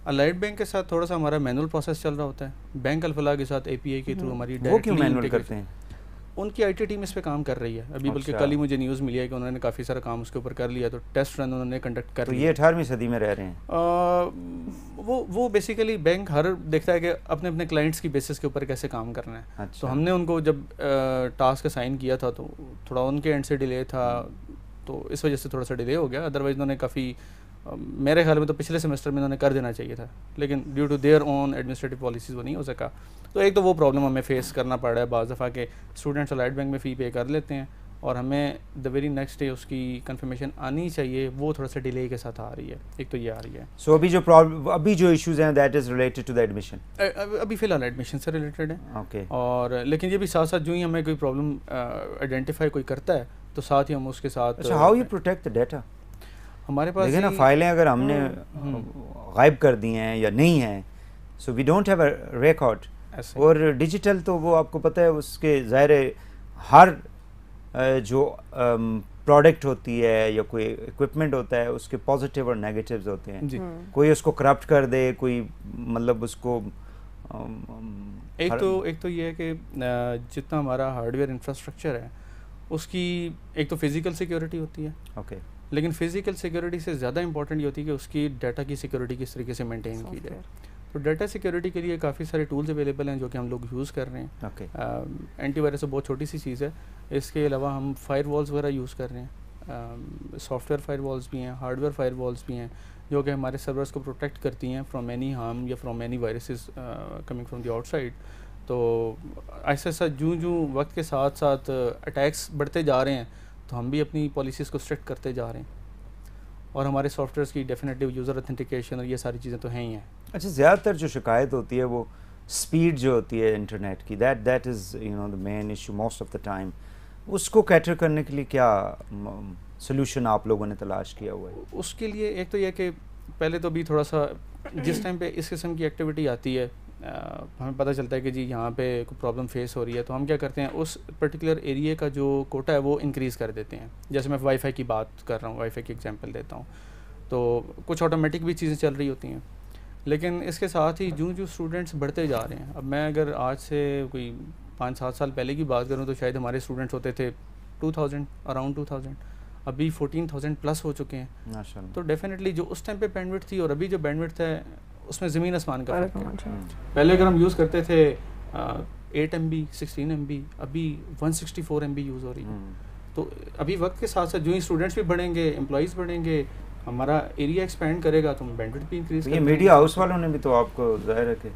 [SPEAKER 3] अलाइड बैंक के साथ थोड़ा सा हमारा मैनुअल प्रोसेस चल रहा होता है, बैंक अल-फलाह के साथ API के थ्रू हमारी
[SPEAKER 1] वो क्यों मैनुअल करते हैं?
[SPEAKER 3] उनकी IT टीम इस पे काम कर रही है अभी, बल्कि कल ही मुझे न्यूज़ मिली है कि उन्होंने काफ़ी सारा काम उसके ऊपर कर लिया, तो टेस्ट रन उन्होंने कंडक्ट कर लिया।
[SPEAKER 1] ये 18वीं सदी में रह रहे हैं।
[SPEAKER 3] वो बेसिकली बैंक हर देखता है कि अपने अपने क्लाइंट्स की बेसिस के ऊपर कैसे काम करना है।
[SPEAKER 1] अच्छा।
[SPEAKER 3] तो हमने उनको जब टास्क असाइन किया था तो थोड़ा उनके एंड से डिले था, तो इस वजह से थोड़ा सा डिले हो गया। अदरवाइज उन्होंने काफ़ी, मेरे ख्याल में तो पिछले सेमेस्टर में उन्होंने कर देना चाहिए था, लेकिन due to their own administrative policies वो नहीं हो सका। तो एक तो वो प्रॉब्लम हमें फेस करना पड़ रहा है बाज़ दफ़ा के स्टूडेंट्स अलाइड बैंक में फ़ी पे कर लेते हैं और हमें द वेरी नेक्स्ट डे उसकी कंफर्मेशन आनी चाहिए, वो थोड़ा सा डिले के साथ आ रही है। एक तो ये आ रही है।
[SPEAKER 1] सो अभी जो इश्यूज हैं that is related to the admission,
[SPEAKER 3] अभी फ़िलहाल एडमिशन से रिलेटेड है।
[SPEAKER 1] ओके।
[SPEAKER 3] और लेकिन ये भी साथ साथ जो ही हमें कोई प्रॉब्लम आइडेंटिफाई कोई करता है तो साथ ही हम उसके साथ।
[SPEAKER 1] अच्छा, how you protect the data?
[SPEAKER 3] हमारे पास
[SPEAKER 1] देखिए ना, फाइलें अगर हमने गायब कर दी हैं या नहीं हैं, so we don't have a record. और डिजिटल तो वो आपको पता है, उसके ज़ाहिर हर जो प्रोडक्ट होती है या कोई इक्विपमेंट होता है उसके पॉजिटिव और नेगेटिव्स होते हैं। कोई उसको करप्ट कर दे, कोई मतलब उसको
[SPEAKER 3] एक तो ये है कि जितना हमारा हार्डवेयर इंफ्रास्ट्रक्चर है उसकी एक तो फिज़िकल सिक्योरिटी होती है,
[SPEAKER 1] ओके,
[SPEAKER 3] लेकिन फ़िज़िकल सिक्योरिटी से ज़्यादा इंपॉर्टेंट ये होती है कि उसकी डाटा की सिक्योरिटी किस तरीके से मेंटेन की जाए। तो डाटा सिक्योरिटी के लिए काफ़ी सारे टूल्स अवेलेबल हैं जो कि हम लोग यूज़ कर रहे हैं।
[SPEAKER 1] ओके,
[SPEAKER 3] एंटीवायरस तो बहुत छोटी सी चीज़ है, इसके अलावा हम फायरवॉल्स वगैरह यूज़ कर रहे हैं। सॉफ्टवेयर फायरवॉल्स भी हैं, हार्डवेयर फायरवॉल्स भी हैं जो कि हमारे सर्वर्स को प्रोटेक्ट करती हैं फ्रॉम एनी हार्म या from any viruses coming from the outside. तो ऐसा ऐसा जूँ वक्त के साथ साथ अटैक्स बढ़ते जा रहे हैं तो हम भी अपनी पॉलिसीज़ को स्ट्रिक्ट करते जा रहे हैं, और हमारे सॉफ्टवेयर्स की डेफिनेटली यूज़र ऑथेंटिकेशन और ये सारी चीज़ें तो हैं ही हैं।
[SPEAKER 1] अच्छा, ज़्यादातर जो शिकायत होती है वो स्पीड जो होती है इंटरनेट की, that is you know the main issue most of the time. उसको कैटर करने के लिए क्या सोल्यूशन आप लोगों ने तलाश किया हुआ है?
[SPEAKER 3] उसके लिए एक तो यह कि पहले तो भी थोड़ा सा जिस टाइम पे इस किस्म की एक्टिविटी आती है हमें पता चलता है कि जी यहाँ पे कोई प्रॉब्लम फेस हो रही है, तो हम क्या करते हैं उस पर्टिकुलर एरिया का जो कोटा है वो इंक्रीज़ कर देते हैं। जैसे मैं वाईफाई की बात कर रहा हूँ, वाईफाई की एग्जांपल देता हूँ, तो कुछ ऑटोमेटिक भी चीज़ें चल रही होती हैं, लेकिन इसके साथ ही जो स्टूडेंट्स बढ़ते जा रहे हैं, अब मैं अगर आज से कोई 5-7 साल पहले की बात करूँ तो शायद हमारे स्टूडेंट्स होते थे 2000, अराउंड 2000, अभी 14,000 प्लस हो चुके हैं माशाल्लाह। तो डेफिनेटली जो उस टाइम पे बैंडविड्थ थी और अभी जो बैंडविड्थ है उसमें ज़मीन आसमान का फर्क है। पहले अगर हम यूज़ करते थे 8 MB 16 MB, अभी 164 MB यूज़ हो रही है। तो अभी वक्त के साथ साथ जो ही स्टूडेंट्स भी बढ़ेंगे, एम्प्लॉइज़ बढ़ेंगे, हमारा एरिया एक्सपेंड करेगा तो बैंडविड्थ भी इंक्रीज करेगा।
[SPEAKER 1] ये मीडिया हाउस वालों ने भी तो आपको जाहिर है कि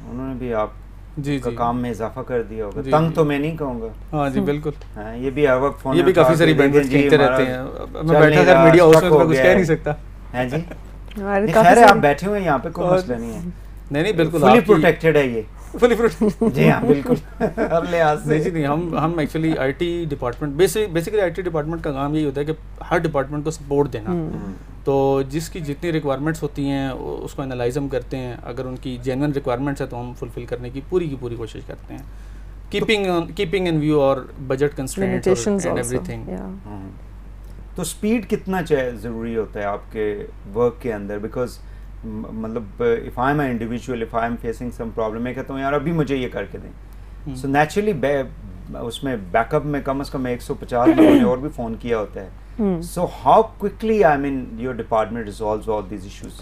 [SPEAKER 1] उन्होंने भी आप
[SPEAKER 3] जी
[SPEAKER 1] का काम में इजाफा कर दिया होगा। तंग तो मैं नहीं कहूँगा।
[SPEAKER 3] हाँ जी बिल्कुल।
[SPEAKER 1] हाँ, ये भी हर वक्त फोन,
[SPEAKER 3] ये भी काफ़ी सारी बैंडविड्थ खींचते रहते हैं। मैं बैठा अगर मीडिया हाउस में तो कुछ कह नहीं सकता।
[SPEAKER 1] हैं जी, खैर आप बैठे हुए हैं यहाँ पे, कोई मसला नहीं है।
[SPEAKER 3] नहीं बिल्कुल
[SPEAKER 1] फुली प्रोटेक्टेड है ये,
[SPEAKER 3] फुली प्रोटेक्टेड।
[SPEAKER 1] जी हाँ बिल्कुल, हर लिहाज से।
[SPEAKER 3] नहीं हम actually IT department, basically IT department का काम यही होता है कि हर डिपार्टमेंट को सपोर्ट देना। तो जिसकी जितनी रिक्वायरमेंट्स होती हैं उसको एनालाइज हम करते हैं, अगर उनकी जेन्युइन रिक्वायरमेंट्स है तो हम फुलफिल करने की पूरी कोशिश करते हैं, कीपिंग इन व्यू और बजट कंस्ट्रेंट्स एंड एवरीथिंग।
[SPEAKER 1] तो स्पीड कितना ज़रूरी होता है आपके वर्क के अंदर? बिकॉज मतलब if I am an individual, if I am facing some problem, मैं कहता हूँ यार अभी मुझे ये करके दें, सो नेचुरली उसमें बैकअप में कम से कम 150 लोगों ने और भी फ़ोन किया होता है। So how quickly, I mean, your department resolves all these issues?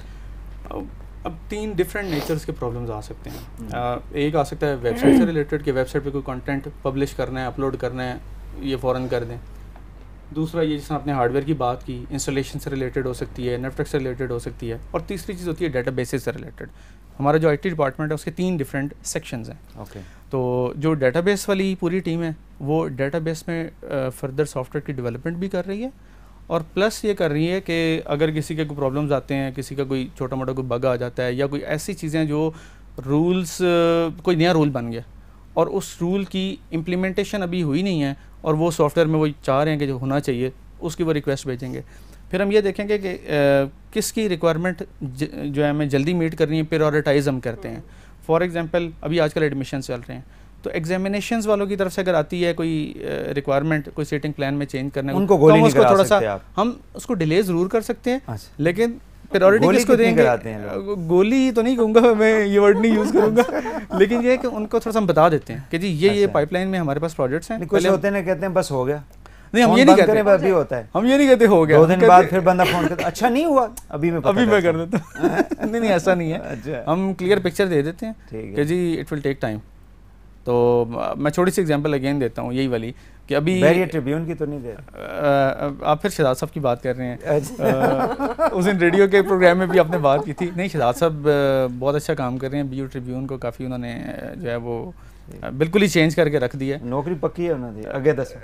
[SPEAKER 3] अब 3 डिफरेंट नेचर्स के प्रॉब्लम्स आ सकते हैं। एक आ सकता है वेबसाइट से रिलेटेड, कि वेबसाइट पे कोई कंटेंट पब्लिश करना है, अपलोड करना है, ये फ़ौरन कर दें। दूसरा ये जिसमें आपने हार्डवेयर की बात की, इंस्टॉलेशन से रिलेटेड हो सकती है, नेटवर्क से रिलेटेड हो सकती है, और तीसरी चीज़ होती है डेटाबेसेस से रिलेटेड। हमारा जो आईटी डिपार्टमेंट है उसके 3 डिफरेंट सेक्शंस हैं।
[SPEAKER 1] ओके।
[SPEAKER 3] तो जो डेटाबेस वाली पूरी टीम है वो डेटाबेस में फर्दर सॉफ्टवेयर की डेवलपमेंट भी कर रही है, और प्लस ये कर रही है कि अगर किसी के कोई प्रॉब्लम्स आते हैं, किसी का कोई छोटा मोटा कोई बग आ जाता है, या कोई ऐसी चीज़ें जो रूल्स, कोई नया रूल बन गया और उस रूल की इम्प्लीमेंटेशन अभी हुई नहीं है और वो सॉफ्टवेयर में वो चाह रहे हैं कि जो होना चाहिए, उसकी वो रिक्वेस्ट भेजेंगे। फिर हम ये देखेंगे कि किसकी रिक्वायरमेंट जो है हमें जल्दी मीट करनी है, प्रायोरिटाइज हम करते हैं। फॉर एग्जांपल अभी आजकल एडमिशन चल रहे हैं, तो एग्जामिनेशंस वालों की तरफ से अगर आती है कोई रिक्वायरमेंट, कोई सीटिंग प्लान में चेंज करना है,
[SPEAKER 1] उनको गोली नहीं करा
[SPEAKER 3] थोड़ा
[SPEAKER 1] सकते
[SPEAKER 3] सा
[SPEAKER 1] आप।
[SPEAKER 3] हम उसको डिले ज़रूर कर सकते हैं।
[SPEAKER 1] अच्छा।
[SPEAKER 3] लेकिन प्रायोरिटी किसको देंगे? गोली तो नहीं कहूँगा मैं, ये वर्ड नहीं यूज़ करूँगा, लेकिन ये है कि उनको थोड़ा सा हम बता देते हैं कि जी ये पाइपलाइन में हमारे पास प्रोजेक्ट्स हैं।
[SPEAKER 1] कुछ होते हैं कहते हैं बस हो गया।
[SPEAKER 3] नहीं, हम ये नहीं कहते,
[SPEAKER 1] अभी होता है,
[SPEAKER 3] हम ये नहीं कहते हो गया,
[SPEAKER 1] 2 दिन बाद फिर बंदा फोन करता, अच्छा नहीं हुआ, अभी मैं
[SPEAKER 3] कर देता हूँ। नहीं ऐसा नहीं है, हम क्लियर पिक्चर दे देते हैं कि जी इट विल टेक टाइम। तो मैं छोटी सी एग्जांपल अगेन देता हूँ, यही वाली कि अभी
[SPEAKER 1] बैरियर ट्रिब्यून की तो नहीं दे
[SPEAKER 3] आप फिर शहजाद साहब की बात कर रहे हैं। उस दिन रेडियो के प्रोग्राम में भी आपने बात की थी। नहीं, शहजाद साहब बहुत अच्छा काम कर रहे हैं, बैरियर ट्रिब्यून को काफ़ी उन्होंने जो है वो बिल्कुल ही चेंज करके रख दिया।
[SPEAKER 1] नौकरी पक्की है उन्होंने आगे 10।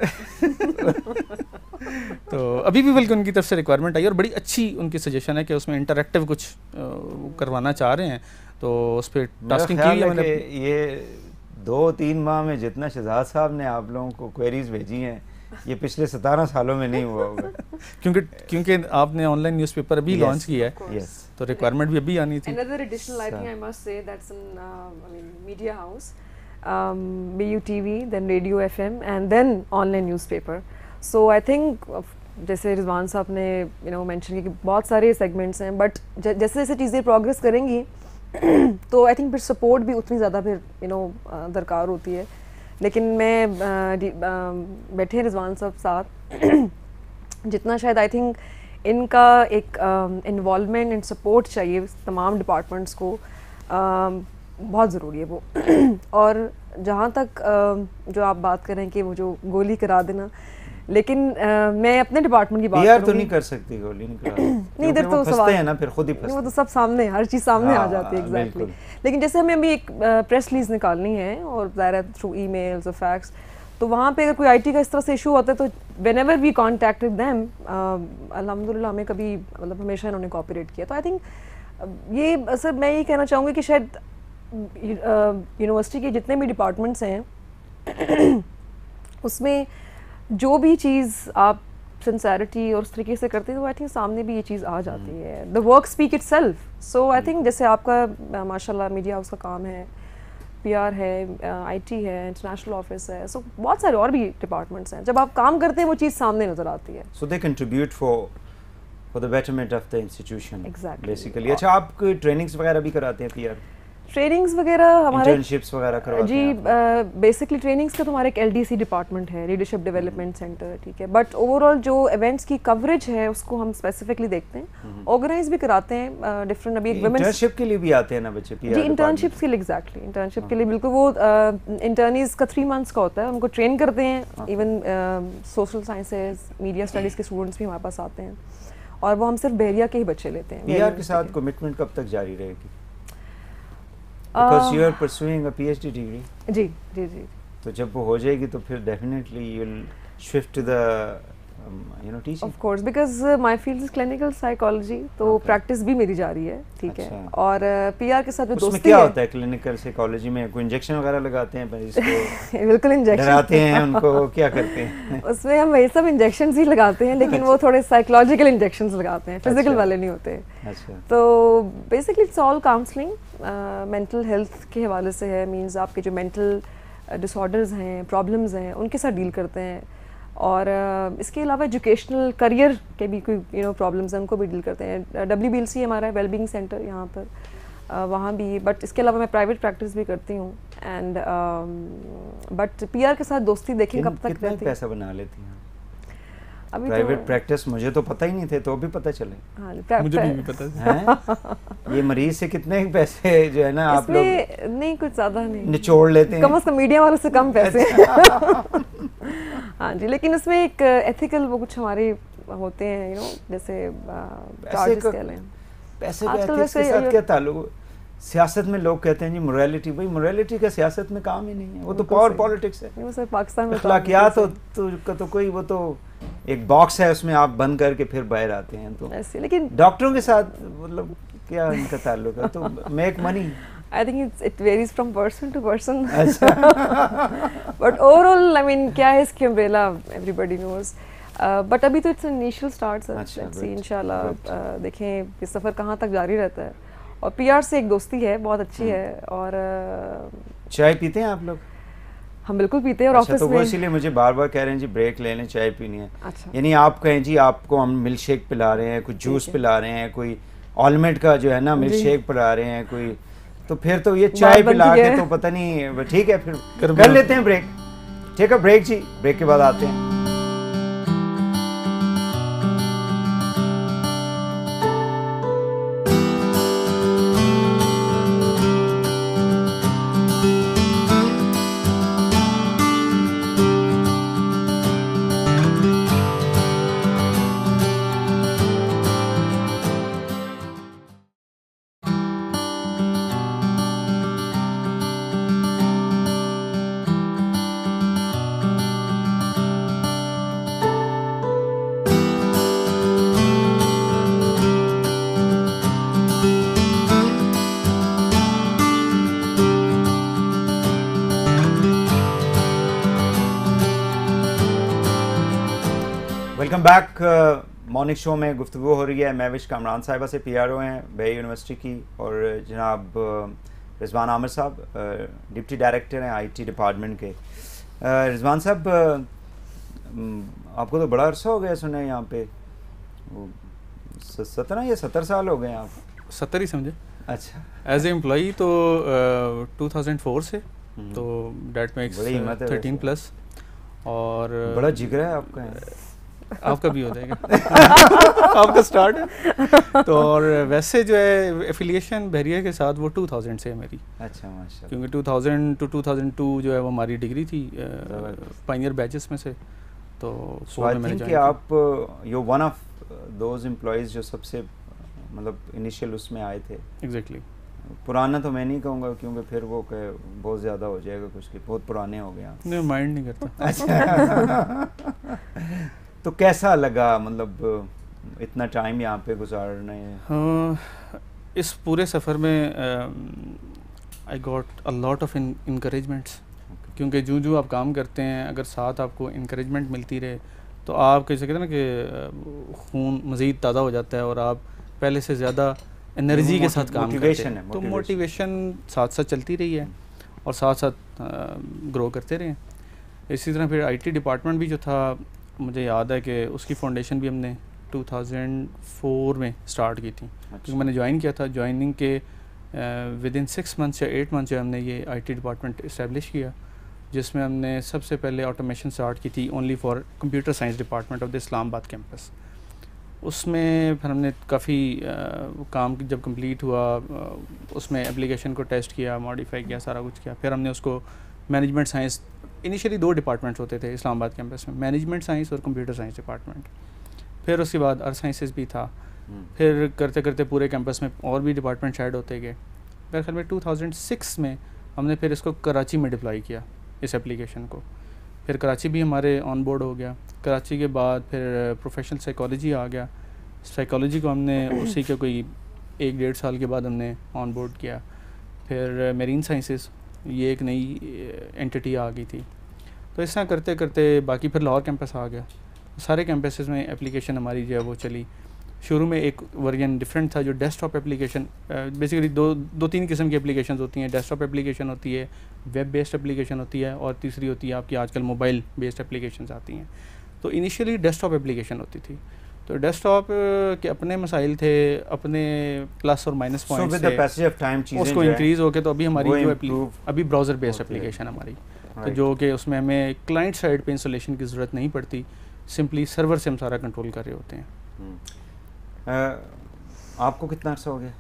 [SPEAKER 3] तो अभी भी बल्कि उनकी तरफ से रिक्वायरमेंट आई और बड़ी अच्छी उनकी सजेशन है कि उसमें इंटरैक्टिव कुछ करवाना चाह रहे हैं, तो उस पर टास्किंग की है मैंने।
[SPEAKER 1] ये 2-3 माह में जितना शहजाद साहब ने आप लोगों को क्वेरीज भेजी हैं, ये पिछले 17 सालों में नहीं हुआ होगा।
[SPEAKER 3] क्योंकि आपने ऑनलाइन न्यूज़पेपर अभी लॉन्च किया है, तो रिक्वायरमेंट भी अभी आनी थी।
[SPEAKER 2] Another additional, I think I must say, that's in media house, BU TV, then radio FM, and then online newspaper. So I think जैसे रिजवान साहब ने मेंशन किया कि बहुत सारे सेगमेंट्स हैं, बट जैसे जैसे चीज़ें प्रोग्रेस करेंगी तो आई थिंक फिर सपोर्ट भी उतनी ज़्यादा फिर दरकार होती है। लेकिन मैं बैठे रिजवान साहब साथ जितना शायद आई थिंक इनका एक इन्वॉल्वमेंट एंड सपोर्ट चाहिए तमाम डिपार्टमेंट्स को, बहुत ज़रूरी है वो। और जहाँ तक जो आप बात कर रहे हैं कि वो जो गोली करा देना, लेकिन मैं अपने डिपार्टमेंट की बात
[SPEAKER 1] पीआर तो नहीं कर सकती, गोली नहीं करा
[SPEAKER 2] नहीं, इधर तो सवाल
[SPEAKER 1] है ना, फिर खुद ही फंसते
[SPEAKER 2] वो तो सब सामने, हर चीज़ सामने आ जाती है
[SPEAKER 1] एग्जैक्टली।
[SPEAKER 2] लेकिन जैसे हमें अभी एक प्रेस रिलीज निकालनी है और ज़ाहिर थ्रू ईमेल्स और फैक्स, तो वहाँ पे अगर कोई आईटी का इस तरह से इशू होता है तो व्हेनेवर वी कॉन्टैक्टेड देम, अल्हम्दुलिल्लाह हमें कभी मतलब हमेशा इन्होंने कोऑपरेट किया। तो आई थिंक ये सर मैं ये कहना चाहूँगी कि शायद यूनिवर्सिटी के जितने भी डिपार्टमेंट्स हैं उसमें जो भी चीज़ आप सिंसेरिटी और उस तरीके से करते हैं तो आई थिंक सामने भी ये चीज़ आ जाती है। The work speak it self. So I think जैसे आपका माशाल्लाह मीडिया हाउस का काम है, पीआर है, आईटी है, इंटरनेशनल ऑफिस है, सो बहुत सारे और भी डिपार्टमेंट्स हैं, जब आप काम करते हैं वो चीज़ सामने नज़र आती है।
[SPEAKER 1] So they contribute for the betterment of the institution
[SPEAKER 2] Exactly.
[SPEAKER 1] Basically. अच्छा, आप कोई ट्रेनिंग्स वगैरह भी कराते हैं पीआर?
[SPEAKER 2] ट्रेनिंग्स वगैरह हमारे
[SPEAKER 1] इंटर्नशिप्स वगैरह करवाते
[SPEAKER 2] जी
[SPEAKER 1] हैं?
[SPEAKER 2] बेसिकली ट्रेनिंग्स का तो हमारा एक एलडीसी डिपार्टमेंट है, लीडरशिप डेवलपमेंट सेंटर, ठीक है। बट ओवरऑल जो इवेंट्स की कवरेज है उसको हम स्पेसिफिकली देखते हैं, ऑर्गेनाइज भी कराते हैं डिफरेंट। अभी एक वुमेन्स
[SPEAKER 1] इंटर्नशिप के लिए भी आते हैं ना बच्चे पीआर?
[SPEAKER 2] जी इंटर्नशिप्स के लिए, एग्जैक्टली इंटर्नशिप के लिए बिल्कुल। वो इंटर्नीज का 3 मंथ्स का होता है, उनको ट्रेन करते हैं। Even social sciences, media studies के स्टूडेंट्स भी हमारे पास आते हैं और वो हम सिर्फ बहरिया के ही बच्चे लेते हैं।
[SPEAKER 1] पीआर के साथ कमिटमेंट कब तक जारी रहेगी? Because you are pursuing a PhD degree.
[SPEAKER 2] जी जी जी।
[SPEAKER 1] तो जब वो हो जाएगी तो फिर definitely you'll shift to the teaching.
[SPEAKER 2] Of course, because my field is clinical psychology, तो प्रैक्टिस भी मेरी जारी है, ठीक है। और पीआर के साथ जो दोस्ती है,
[SPEAKER 1] उसमें क्या होता है क्लिनिकल साइकोलॉजी में? कोई इंजेक्शन वगैरह लगाते हैं मरीज को?
[SPEAKER 2] बिल्कुल इंजेक्शन
[SPEAKER 1] डराते हैं उनको, क्या करते हैं?
[SPEAKER 2] उसमें हम वही सब इंजेक्शन ही लगाते हैं, लेकिन वो थोड़े साइकोलॉजिकल इंजेक्शन लगाते हैं, फिजिकल वाले नहीं होते।
[SPEAKER 1] अच्छा।
[SPEAKER 2] तो basically it's all counselling, mental health के हवाले से है। मींस आपके जो मेंटल डिसऑर्डर्स हैं, प्रॉब्लम्स हैं, उनके साथ डील करते हैं। और इसके अलावा एजुकेशनल करियर के भी कोई प्रॉब्लम्स हैं, उनको भी डील करते हैं। WBLC हमारा वेलबींग सेंटर यहाँ पर, वहाँ भी। बट इसके अलावा मैं प्राइवेट प्रैक्टिस भी करती हूँ। एंड बट पीआर के साथ दोस्ती देखें कब तक
[SPEAKER 1] कितना
[SPEAKER 2] रहती है।
[SPEAKER 1] पैसा बना लेती हैं
[SPEAKER 2] अभी
[SPEAKER 1] प्राइवेट प्रैक्टिस? मुझे तो पता ही नहीं थे, तो अभी पता चले।
[SPEAKER 2] हाँ,
[SPEAKER 3] मुझे भी पता है।
[SPEAKER 1] हैं? ये मरीज से कितने पैसे जो है ना आप लोग
[SPEAKER 2] नहीं कुछ ज़्यादा नहीं
[SPEAKER 1] निचोड़ लेते हैं?
[SPEAKER 2] कम से कम मीडिया वालों से कम पैसे। हाँ जी, लेकिन उसमें एक एथिकल वो कुछ हमारे होते हैं, जैसे चार्जेस कह लें।
[SPEAKER 1] पैसे का एथिक्स के साथ क्या ताल्लुक? सियासत में लोग कहते हैं जी मोरालिटी, भाई मोरालिटी का सियासत में काम ही नहीं है, वो तो पावर पॉलिटिक्स है।
[SPEAKER 2] वो सर पाकिस्तान में
[SPEAKER 1] अखलाकियात तो कोई, वो तो एक बॉक्स है, उसमें आप बंद करके फिर बाहर आते हैं। तो
[SPEAKER 2] ऐसे, लेकिन
[SPEAKER 1] डॉक्टरों के साथ मतलब क्या इनका ताल्लुक है? तो make money.
[SPEAKER 2] I think it varies from person to person. But overall, I mean, क्या है इसकी umbrella? Everybody knows. But अभी तो it's an initial start, sir. Let's see, इंशाल्लाह देखें ये सफ़र कहाँ तक जारी रहता है। और पीआर से एक दोस्ती है, बहुत अच्छी है। और
[SPEAKER 1] चाय पीते हैं आप लोग?
[SPEAKER 2] हम बिल्कुल पीते हैं। और
[SPEAKER 1] अच्छा,
[SPEAKER 2] ऑफिस
[SPEAKER 1] तो
[SPEAKER 2] में
[SPEAKER 1] वो इसीलिए मुझे बार बार कह रहे हैं जी ब्रेक ले लें, चाय पीनी है।
[SPEAKER 2] अच्छा।
[SPEAKER 1] यानी आप कहें जी आपको हम मिल्क शेक पिला रहे हैं, कोई जूस पिला रहे हैं, कोई ऑलमेट का जो है ना मिल्क शेक पिला रहे हैं, कोई, तो फिर तो ये चाय पिला के तो पता नहीं। ठीक है, फिर कर लेते हैं ब्रेक। ठीक है, ब्रेक जी, ब्रेक के बाद आते हैं। Welcome back. मॉर्निंग शो में गुफ्तगू हो रही है महविश कामरान साहिबा से, पीआरओ हैं बे यूनिवर्सिटी की, और जनाब रिजवान आमिर साहब डिप्टी डायरेक्टर हैं आईटी डिपार्टमेंट के। रिजवान साहब, आपको तो बड़ा अरसा हो गया सुना है यहाँ पे, 17 या 70 साल हो गए आप?
[SPEAKER 3] 70 ही समझे।
[SPEAKER 1] अच्छा,
[SPEAKER 3] एज ए एम्प्लॉई तो 2004 से, तो डेट मेक्स
[SPEAKER 1] बड़ी हिम्मत है
[SPEAKER 3] 13
[SPEAKER 1] वैसे।
[SPEAKER 3] प्लस। और
[SPEAKER 1] बड़ा जिगरा है आपका।
[SPEAKER 3] आपका भी हो जाएगा आपका स्टार्ट है। तो और वैसे जो है एफिलिएशन बहरिया के साथ वो 2000 से है मेरी,
[SPEAKER 1] अच्छा माशाल्लाह।
[SPEAKER 3] क्योंकि 2000 टू 2002 जो है वो हमारी डिग्री थी पायनियर बैचेस में से। तो
[SPEAKER 1] सो आई थिंक कि आप you one of those employees जो सबसे मतलब इनिशियल उसमें आए थे।
[SPEAKER 3] एग्जैक्टली।
[SPEAKER 1] पुराना तो मैं नहीं कहूँगा, क्योंकि फिर वो बहुत ज़्यादा हो जाएगा कुछ कि बहुत पुराने हो गए आप।
[SPEAKER 3] नहीं, माइंड नहीं करता।
[SPEAKER 1] अच्छा तो कैसा लगा, मतलब इतना टाइम यहाँ पे गुजारने?
[SPEAKER 3] इस पूरे सफ़र में I got a lot of encouragements, क्योंकि जो आप काम करते हैं अगर साथ आपको इनकरेजमेंट मिलती रहे तो आप कैसे कहते हैं ना कि खून मज़ीद ताज़ा हो जाता है और आप पहले से ज़्यादा एनर्जी के साथ काम करते हैं। तो मोटिवेशन साथ साथ चलती रही है और साथ साथ ग्रो करते रहे। इसी तरह फिर आईटी डिपार्टमेंट भी जो था, मुझे याद है कि उसकी फाउंडेशन भी हमने 2004 में स्टार्ट की थी। क्योंकि मैंने ज्वाइन किया था, ज्वाइनिंग के विद इन 6 मंथ्स या 8 मंथ्स जो हमने ये आईटी डिपार्टमेंट इस्टेब्लिश किया, जिसमें हमने सबसे पहले ऑटोमेशन स्टार्ट की थी only for computer science department of the Islamabad campus. उसमें फिर हमने काफ़ी काम जब कंप्लीट हुआ उसमें एप्लीकेशन को टेस्ट किया, मॉडिफाई किया, सारा कुछ किया। फिर हमने उसको मैनेजमेंट साइंस, इनिशियली 2 डिपार्टमेंट्स होते थे इस्लामाबाद कैंपस में, मैनेजमेंट साइंस और कंप्यूटर साइंस डिपार्टमेंट। फिर उसके बाद अर्थ साइंसेस भी था। फिर करते करते पूरे कैंपस में और भी डिपार्टमेंट ऐड होते गए। मेरे ख्याल में 2006 में हमने फिर इसको कराची में डिप्लॉय किया, इस एप्लीकेशन को। फिर कराची भी हमारे ऑन बोर्ड हो गया। कराची के बाद फिर प्रोफेशनल साइकोलॉजी आ गया। साइकोलॉजी को हमने उसी के कोई 1-1.5 साल के बाद हमने ऑन बोर्ड किया। फिर मेरीन साइंसेस, ये एक नई एंटिटी आ गई थी। तो इस तरह करते करते बाकी फिर लाहौर कैंपस आ गया। सारे कैंपसेस में एप्लीकेशन हमारी जो है वो चली। शुरू में एक वर्जन डिफरेंट था जो डेस्कटॉप एप्लीकेशन, बेसिकली दो तीन किस्म की एप्लीकेशन होती हैं। डेस्कटॉप एप्लीकेशन होती है, वेब बेस्ड एप्लीकेशन होती है, और तीसरी होती है आपकी आजकल मोबाइल बेस्ड एप्लीकेशन आती हैं। तो इनिशियली डेस्कटॉप एप्लीकेशन होती थी। तो डेस्कटॉप के अपने मसाइल थे, अपने प्लस और माइनस पॉइंट्स थे। उसको इंक्रीज़ होके तो अभी हमारी जो अभी ब्राउज़र बेस्ड एप्लीकेशन हमारी, तो जो कि उसमें हमें क्लाइंट साइड पे इंस्टॉलेशन की ज़रूरत नहीं पड़ती, सिंपली सर्वर से हम सारा कंट्रोल कर रहे होते हैं।
[SPEAKER 1] आपको कितना अर्सा हो गया?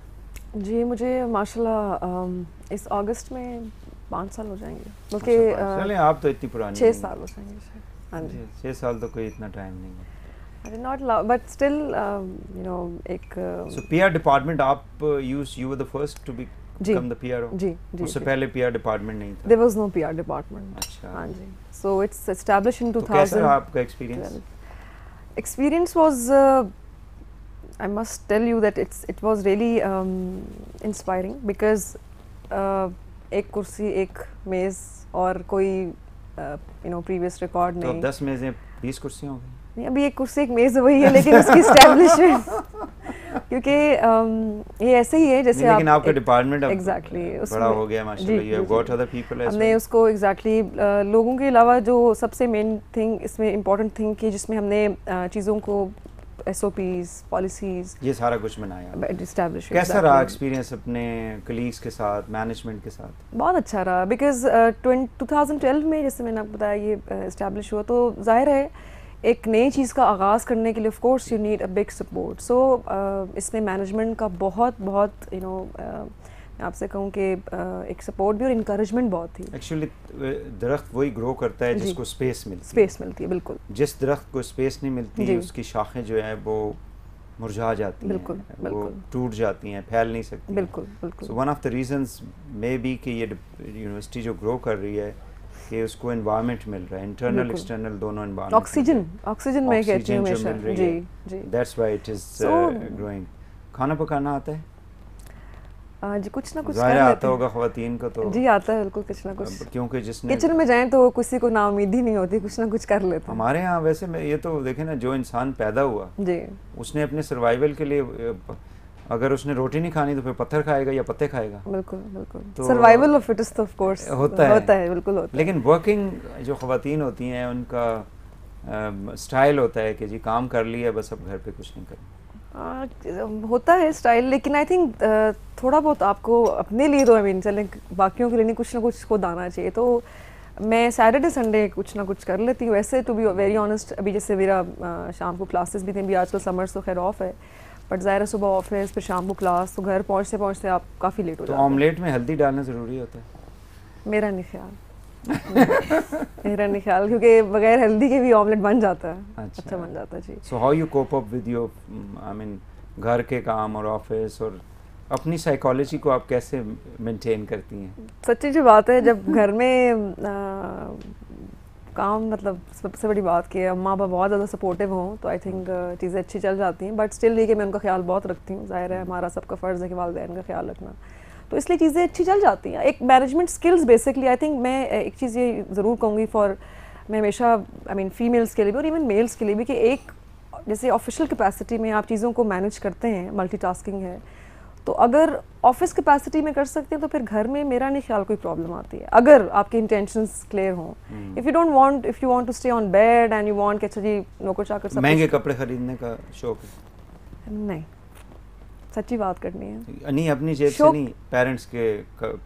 [SPEAKER 2] जी मुझे माशाल्लाह इस अगस्त में 5 साल हो जाएंगे, बल्कि
[SPEAKER 1] चलें आप तो इतनी पुरानी
[SPEAKER 2] 6 साल हो जाएंगे। हाँ जी,
[SPEAKER 1] 6 साल तो कोई इतना टाइम नहीं है।
[SPEAKER 2] Not but still you know एक
[SPEAKER 1] so PR department आप you were the first to become the PRO?
[SPEAKER 2] जी
[SPEAKER 1] उससे पहले PR department नहीं था?
[SPEAKER 2] There was no PR department.
[SPEAKER 1] अच्छा।
[SPEAKER 2] हाँ जी, so it's established in 2000.
[SPEAKER 1] तो कैसा रहा आपका experience?
[SPEAKER 2] Experience was I must tell you that it was really inspiring because एक कुर्सी, एक मेज़ और कोई you know previous record नहीं।
[SPEAKER 1] तो 10 मेज़ें 20 कुर्सियाँ हो गई?
[SPEAKER 2] नहीं, अभी एक कुर्सी एक मेज़ वही है, लेकिन उसकी एस्टैब्लिशमेंट क्योंकि ये ऐसे ही है जैसे
[SPEAKER 1] लेकिन आपका डिपार्टमेंट अब
[SPEAKER 2] एग्जैक्टली
[SPEAKER 1] बड़ा हो गया माशाल्लाह। You have got other people as
[SPEAKER 2] हमने उसको एग्जैक्टली लोगों के अलावा जो सबसे मेन थिंग इसमें इम्पोर्टेंट थिंग की जिसमें हमने चीज़ों को SOPs पॉलिसीज
[SPEAKER 1] ये सारा कुछ बनाया,
[SPEAKER 2] एस्टैब्लिश।
[SPEAKER 1] कैसा रहा एक्सपीरियंस अपने कलीग्स के साथ, मैनेजमेंट के साथ?
[SPEAKER 2] बहुत अच्छा रहा बिकॉज 2012 में जैसे मैंने आपको बताया ये इस्टेब्लिश हुआ, तो जाहिर है एक नई चीज़ का आगाज़ करने के लिए of course you need a big support. So इसमें मैनेजमेंट का बहुत यू नो मैं आपसे कहूँ कि एक सपोर्ट भी और इंकरेजमेंट बहुत थी।
[SPEAKER 1] एक्चुअली दरख्त वही ग्रो करता है जिसको स्पेस मिलती है।
[SPEAKER 2] बिल्कुल।
[SPEAKER 1] जिस दरख्त को स्पेस नहीं मिलती उसकी शाखें जो है वो मुरझा जाती हैं, वो टूट जाती हैं, फैल नहीं सकती।
[SPEAKER 2] बिल्कुल।
[SPEAKER 1] So one of the reasons may be कि ये यूनिवर्सिटी जो ग्रो कर रही है कि उसको एनवायरनमेंट मिल रहा है, इंटरनल एक्सटर्नल दोनों एनवायरनमेंट,
[SPEAKER 2] ऑक्सीजन मैं कहती हूं हमेशा। जी
[SPEAKER 1] that's why it is growing. खाना पकाना आता है?
[SPEAKER 2] जी कुछ ना कुछ
[SPEAKER 1] कर लेते आता होगा ख़वातीन को तो? जी
[SPEAKER 2] आता है बिल्कुल, कुछ ना कुछ, क्योंकि
[SPEAKER 1] जिसने
[SPEAKER 2] किचन में जाएं तो किसी को ना उम्मीद ही नहीं होती, कुछ ना कुछ कर लेते हैं।
[SPEAKER 1] हमारे यहाँ वैसे मैं ये तो देखें ना, जो इंसान पैदा हुआ
[SPEAKER 2] जी
[SPEAKER 1] उसने अपने सर्वाइवल के लिए अगर उसने रोटी नहीं खानी तो फिर पत्थर खाएगा या पत्ते खाएगा।
[SPEAKER 2] बिल्कुल। तो survival of fittest of course होता है बिल्कुल होता है।
[SPEAKER 1] लेकिन वर्किंग जो ख़वातीन होती हैं उनका स्टाइल होता है कि जी काम कर लिया बस, अब घर पे कुछ नहीं करना।
[SPEAKER 2] होता है स्टाइल, लेकिन आई थिंक थोड़ा बहुत आपको अपने लिए तो आई मीन चलें बाकियों के लिए नहीं, कुछ ना कुछ खुद आना चाहिए। तो मैं सैटरडे संडे कुछ ना कुछ कर लेती हूँ वैसे, टू बी वेरी ऑनेस्ट। अभी जैसे मेरा शाम को क्लासेस भी थे, अभी आजकल समर्स तो खैर ऑफ है, बट ज़ाहिर है सुबह ऑफिस फिर शाम को क्लास, तो घर पहुँचते पहुँचते आप काफ़ी लेट हो जाते हैं।
[SPEAKER 1] तो ऑमलेट में हल्दी डालना ज़रूरी होता है?
[SPEAKER 2] मेरा नहीं ख्याल मेरा नहीं ख्याल, क्योंकि बगैर हल्दी के भी ऑमलेट बन जाता है, अच्छा बन जाता है जी।
[SPEAKER 1] So how you cope up with your I mean घर के काम और ऑफिस, और अपनी साइकोलॉजी को आप कैसे मेंटेन करती हैं?
[SPEAKER 2] सच्ची जो बात है, जब घर में काम मतलब सबसे बड़ी बात कि अम्मा पापा बहुत ज़्यादा सपोर्टिव हों तो आई थिंक चीज़ें अच्छी चल जाती हैं, बट स्टिल ये कि मैं उनका ख्याल बहुत रखती हूँ। ज़ाहिर है हमारा सबका फ़र्ज़ है कि वालिदैन का ख्याल रखना, तो इसलिए चीज़ें अच्छी चल जाती हैं। एक management skills basically I think, मैं एक चीज़ ये ज़रूर कहूँगी फॉर, मैं हमेशा आई मीन फीमेल्स के लिए भी और इवन मेल्स के लिए भी, कि एक जैसे ऑफिशियल कैपेसिटी में आप चीज़ों को मैनेज करते हैं, मल्टीटास्किंग है, तो अगर ऑफिस कैपेसिटी में कर सकते हैं तो फिर घर में मेरा नहीं ख्याल कोई प्रॉब्लम आती है, अगर आपके इंटेंशंस क्लियर हों। If you want to stay on bed and you want कि अच्छा जी नौकर चाकर सब
[SPEAKER 1] महंगे कपड़े खरीदने का शौक है?
[SPEAKER 2] नहीं, सच्ची बात करनी है,
[SPEAKER 1] नहीं अपनी जेब से नहीं, पेरेंट्स के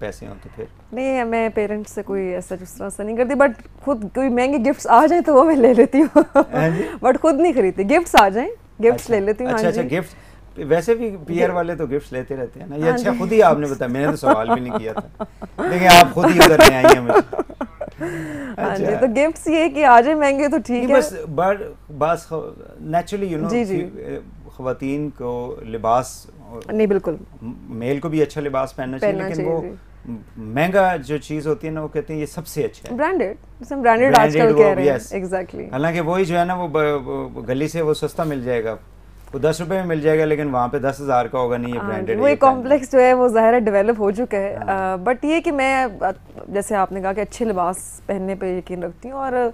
[SPEAKER 1] पैसे हों तो फिर
[SPEAKER 2] नहीं, मैं पेरेंट्स से कोई ऐसा जिस तरह से नहीं करती, बट खुद कोई महंगे गिफ्ट्स आ जाए तो वो मैं ले लेती हूँ बट खुद नहीं खरीदती, गिफ्ट्स आ जाए गिफ्ट्स ले लेती हूँ।
[SPEAKER 1] अच्छा गिफ्ट, वैसे भी पीआर वाले तो गिफ्ट्स लेते रहते हैं ना, ये अच्छा खुद ही आपने बताया, मैंने तो सवाल भी नहीं किया था, लेकिन आप खुद ही उधर में आई हैं मुझे।
[SPEAKER 2] हाँ जी, तो गिफ्ट्स ये कि आ जाए महंगे तो ठीक है,
[SPEAKER 1] बस नेचुरली यू नो ख़वातीन को लिबास
[SPEAKER 2] नहीं, बिल्कुल
[SPEAKER 1] मेल को भी अच्छा लिबास पहनना चाहिए, लेकिन वो महंगा जो चीज़ होती है ना वो कहते हैं ये सबसे अच्छा है,
[SPEAKER 2] ब्रांडेड, जैसे ब्रांडेड आजकल कह रहे हैं, एग्जैक्टली।
[SPEAKER 1] हालांकि वही जो है ना वो गली से वो सस्ता मिल जाएगा, वो 10 रुपए में मिल जाएगा, लेकिन वहाँ पे 10,000 का होगा, नहीं ये ब्रांडेड।
[SPEAKER 2] वो एक कॉम्प्लेक्स जो है वो ज़ाहिर है डेवलप हो चुका है, बट ये कि मैं जैसे आपने कहा कि अच्छे लिबास पहनने पे यकीन रखती हूँ, और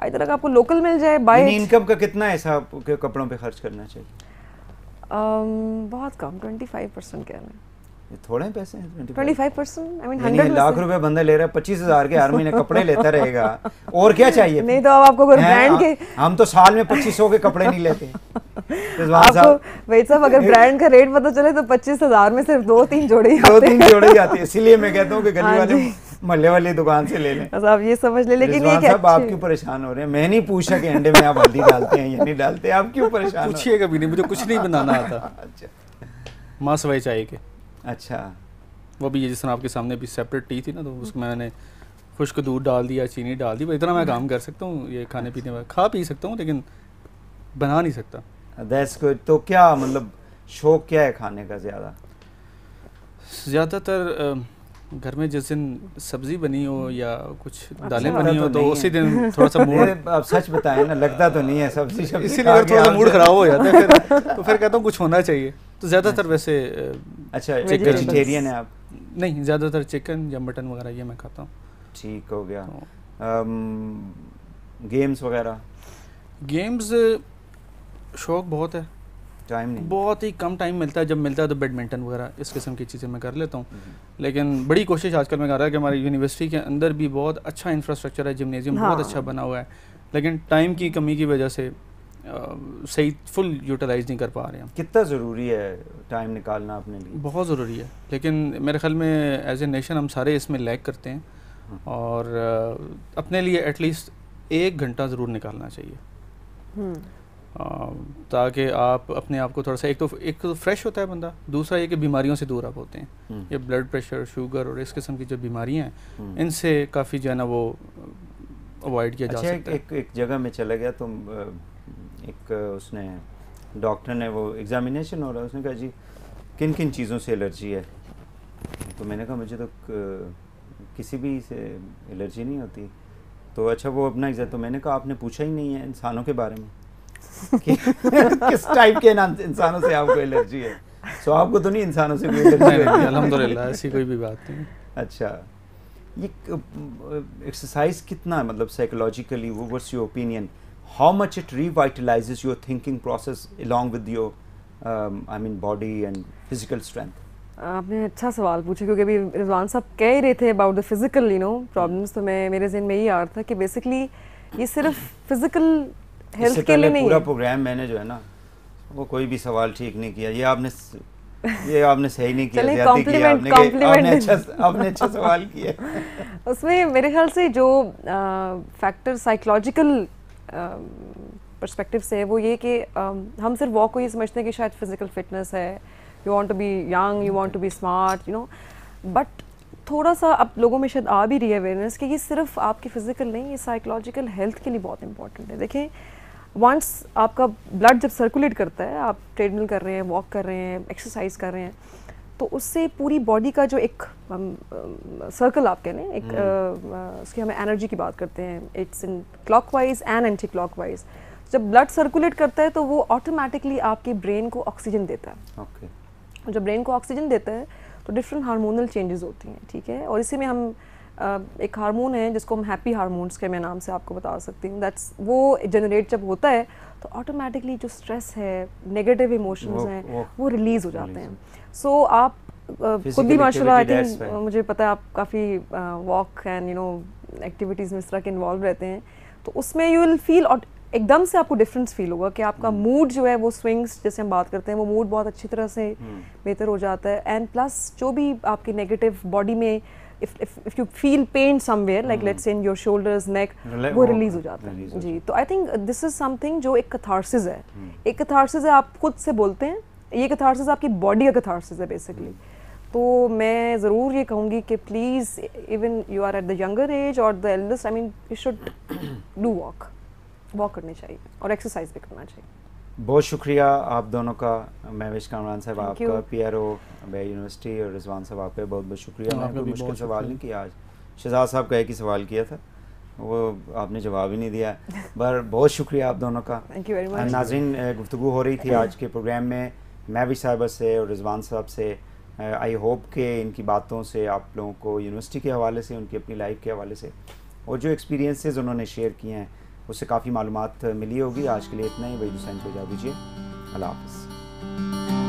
[SPEAKER 2] इधर आपको लोकल मिल जाए बाय।
[SPEAKER 1] इनकम का कितना ऐसा के कपड़ों पे खर्च करना चाहिए?
[SPEAKER 2] बहुत कम, 25% कह रहे हैं।
[SPEAKER 1] ये थोड़े पैसे हैं
[SPEAKER 2] 25%, आई मीन 100
[SPEAKER 1] लाख रुपए बंदा ले रहा है, 25,000 के हर महीने कपड़े लेता रहेगा, और क्या चाहिए?
[SPEAKER 2] नहीं तो अब आपको अगर ब्रांड के,
[SPEAKER 1] हम तो साल में 2500 के कपड़े नहीं लेते
[SPEAKER 2] आपको भाई साहब अगर ब्रांड का रेट पता चले तो 25,000 में सिर्फ 2-3 जोड़े ही
[SPEAKER 1] आते हैं, इसीलिए मैं कहता हूँ कि गली वाले मोहल्ले वाली दुकान से ले लें।
[SPEAKER 2] आप ये समझ ले, लेकिन ये
[SPEAKER 1] सब आप क्यों परेशान हो रहे हैं? मैं नहीं पूछा कि अंडे में आप हल्दी डालते हैं या नहीं डालते, आप क्यों परेशान?
[SPEAKER 3] पूछिए कभी नहीं, मुझे कुछ नहीं बनाना आता।
[SPEAKER 1] अच्छा,
[SPEAKER 3] माँ सवाई चाय के।
[SPEAKER 1] अच्छा,
[SPEAKER 3] वो भी जिस तरह आपके सामने भी सेपरेट टी थी ना, तो उसमें मैंने खुश्क दूध डाल दिया, चीनी डाल दी, इतना मैं काम कर सकता हूँ, ये खाने पीने में खा पी सकता हूँ, लेकिन बना नहीं सकता।
[SPEAKER 1] That's good. तो क्या मतलब शौक क्या है खाने का?
[SPEAKER 3] ज़्यादातर घर में जिस दिन सब्जी बनी हो या कुछ दालें बनी हो तो उसी दिन थोड़ा सा मूड,
[SPEAKER 1] आप सच बताएं ना, लगता तो नहीं है सब्जी,
[SPEAKER 3] इसीलिए थोड़ा सा मूड खराब हो जाता है फिर तो फिर कहता हूँ कुछ होना चाहिए, तो ज़्यादातर वैसे।
[SPEAKER 1] अच्छा, वेजिटेरियन है आप?
[SPEAKER 3] नहीं, ज़्यादातर चिकन या मटन वगैरह ये मैं खाता हूँ।
[SPEAKER 1] ठीक हो गया। गेम्स वगैरह?
[SPEAKER 3] गेम्स शौक बहुत है,
[SPEAKER 1] टाइम नहीं,
[SPEAKER 3] बहुत ही कम टाइम मिलता है, जब मिलता है तो बैडमिंटन वगैरह इस किस्म की चीज़ें मैं कर लेता हूँ, लेकिन बड़ी कोशिश आजकल मैं कर रहा है कि हमारी यूनिवर्सिटी के अंदर भी बहुत अच्छा इंफ्रास्ट्रक्चर है, जिम्नेजियम बहुत अच्छा बना हुआ है, लेकिन टाइम की कमी की वजह से सही फुल यूटिलाइज नहीं कर पा रहे हैं।
[SPEAKER 1] कितना ज़रूरी है टाइम निकालना अपने लिए?
[SPEAKER 3] बहुत ज़रूरी है, लेकिन मेरे ख्याल में एज ए नेशन हम सारे इसमें लैग करते हैं, और अपने लिए एटलीस्ट 1 घंटा ज़रूर निकालना चाहिए, ताकि आप अपने आप को थोड़ा सा, एक तो फ्रेश होता है बंदा, दूसरा ये कि बीमारियों से दूर आप होते हैं। ये ब्लड प्रेशर, शुगर और इस किस्म की जो बीमारियां हैं, इनसे काफ़ी जो है ना वो अवॉइड किया जा सकता है।
[SPEAKER 1] एक जगह में चला गया तो एक उसने डॉक्टर ने, वो एग्जामिनेशन हो रहा है, उसने कहा जी किन किन चीज़ों से एलर्जी है, तो मैंने कहा मुझे तो किसी भी से एलर्जी नहीं होती, तो अच्छा वो अपना एग्जाम, तो मैंने कहा आपने पूछा ही नहीं है इंसानों के बारे में कि किस टाइप के इंसानों से आपको एलर्जी है, सो आपको तो नहीं इंसानों से कोई एलर्जी है?
[SPEAKER 3] अल्हम्दुलिल्लाह ऐसी कोई भी बात नहीं।
[SPEAKER 1] अच्छा, ये एक्सरसाइज कितना मतलब साइकोलॉजिकली, वो what's your opinion, how much it revitalizes your thinking process along with your I mean body and physical strength?
[SPEAKER 2] आपने अच्छा सवाल पूछा, क्योंकि अभी रिजवान साहब कह ही रहे थे अबाउट द फिजिकल प्रॉब्लम्स, तो मेरे ज़हन में यही आ रहा था कि बेसिकली ये सिर्फ फिजिकल हेल्थ के लिए नहीं है।
[SPEAKER 1] पूरा प्रोग्राम मैंने जो है ना वो कोई भी सवाल ठीक नहीं किया, ये आपने सही नहीं किया,
[SPEAKER 2] चलिए,
[SPEAKER 1] ज़्यादती किया आपने, आपने अच्छा सवाल किया।
[SPEAKER 2] उसमें मेरे ख्याल से जो फैक्टर साइकोलॉजिकल पर्सपेक्टिव से है वो ये कि हम सिर्फ वॉक को ये समझते हैं कि शायद फिजिकल फिटनेस है, you want to be young, you want to be smart, you know, but थोड़ा सा अब लोगों में शायद आ भी रही है अवेयरनेस कि ये सिर्फ आपकी फिजिकल नहीं, ये साइकोलॉजिकल हेल्थ के लिए बहुत इंपॉर्टेंट है। देखें, वंस आपका ब्लड जब सर्कुलेट करता है, आप ट्रेडमिल कर रहे हैं, वॉक कर रहे हैं, एक्सरसाइज कर रहे हैं, तो उससे पूरी बॉडी का जो एक सर्कल आप कह लें, एक उसकी हमें एनर्जी की बात करते हैं, it's in clockwise and anti clockwise. जब ब्लड सर्कुलेट करता है तो वो ऑटोमेटिकली आपके ब्रेन को ऑक्सीजन देता है।
[SPEAKER 1] okay.
[SPEAKER 2] जब ब्रेन को ऑक्सीजन देता है तो डिफरेंट हार्मोनल चेंजेस होती हैं, ठीक है, और इसी में हम एक हार्मोन है जिसको हम हैप्पी हार्मोन्स के मैं नाम से आपको बता सकती हूँ, दैट्स वो जनरेट जब होता है तो ऑटोमेटिकली जो स्ट्रेस है, नेगेटिव इमोशंस हैं, वो रिलीज़ हो जाते हैं। सो आप खुद भी माशाल्लाह, आई थिंक मुझे पता है आप काफ़ी walk and you know activities में इस तरह के इन्वॉल्व रहते हैं, तो उसमें यू विल फील एकदम से आपको डिफरेंस फील होगा कि आपका मूड जो है वो स्विंग्स जैसे हम बात करते हैं, वो मूड बहुत अच्छी तरह से बेहतर हो जाता है। एंड प्लस जो भी आपके नेगेटिव बॉडी में if you feel pain somewhere like let's say in your shoulders, neck, वो रिलीज हो जाता है जी। तो I think this is something जो एक कैथारसिस है, एक कैथारसिस है, आप खुद से बोलते हैं, ये कैथारसिस आपकी बॉडी का कैथारसिस है बेसिकली। तो मैं ज़रूर ये कहूँगी कि please, even you are at the younger age और the eldest, I mean you should do walk करनी चाहिए और एक्सरसाइज भी करना चाहिए।
[SPEAKER 1] बहुत शुक्रिया आप दोनों का, महविश कामरान साहब आपका, PRO बे यूनिवर्सिटी, और रिजवान साहब आपका बहुत बहुत शुक्रिया। मैंने कोई मुश्किल सवाल नहीं किया आज, शहजाद साहब का एक ही सवाल किया था, वो आपने जवाब ही नहीं दिया, पर बहुत शुक्रिया आप दोनों का।
[SPEAKER 2] Thank you very much.
[SPEAKER 1] नाज़रीन, गुफ्तगू हो रही थी आज के प्रोग्राम में महविश साहब से और रिजवान साहब से। आई होप कि इनकी बातों से आप लोगों को यूनिवर्सिटी के हवाले से, उनकी अपनी लाइफ के हवाले से और जो एक्सपीरियंसेस उन्होंने शेयर किए हैं उससे काफ़ी मालूमात मिली होगी। आज के लिए इतना ही, वही हुसैन को इजाज़त दीजिए, अल्लाह हाफ़िज़।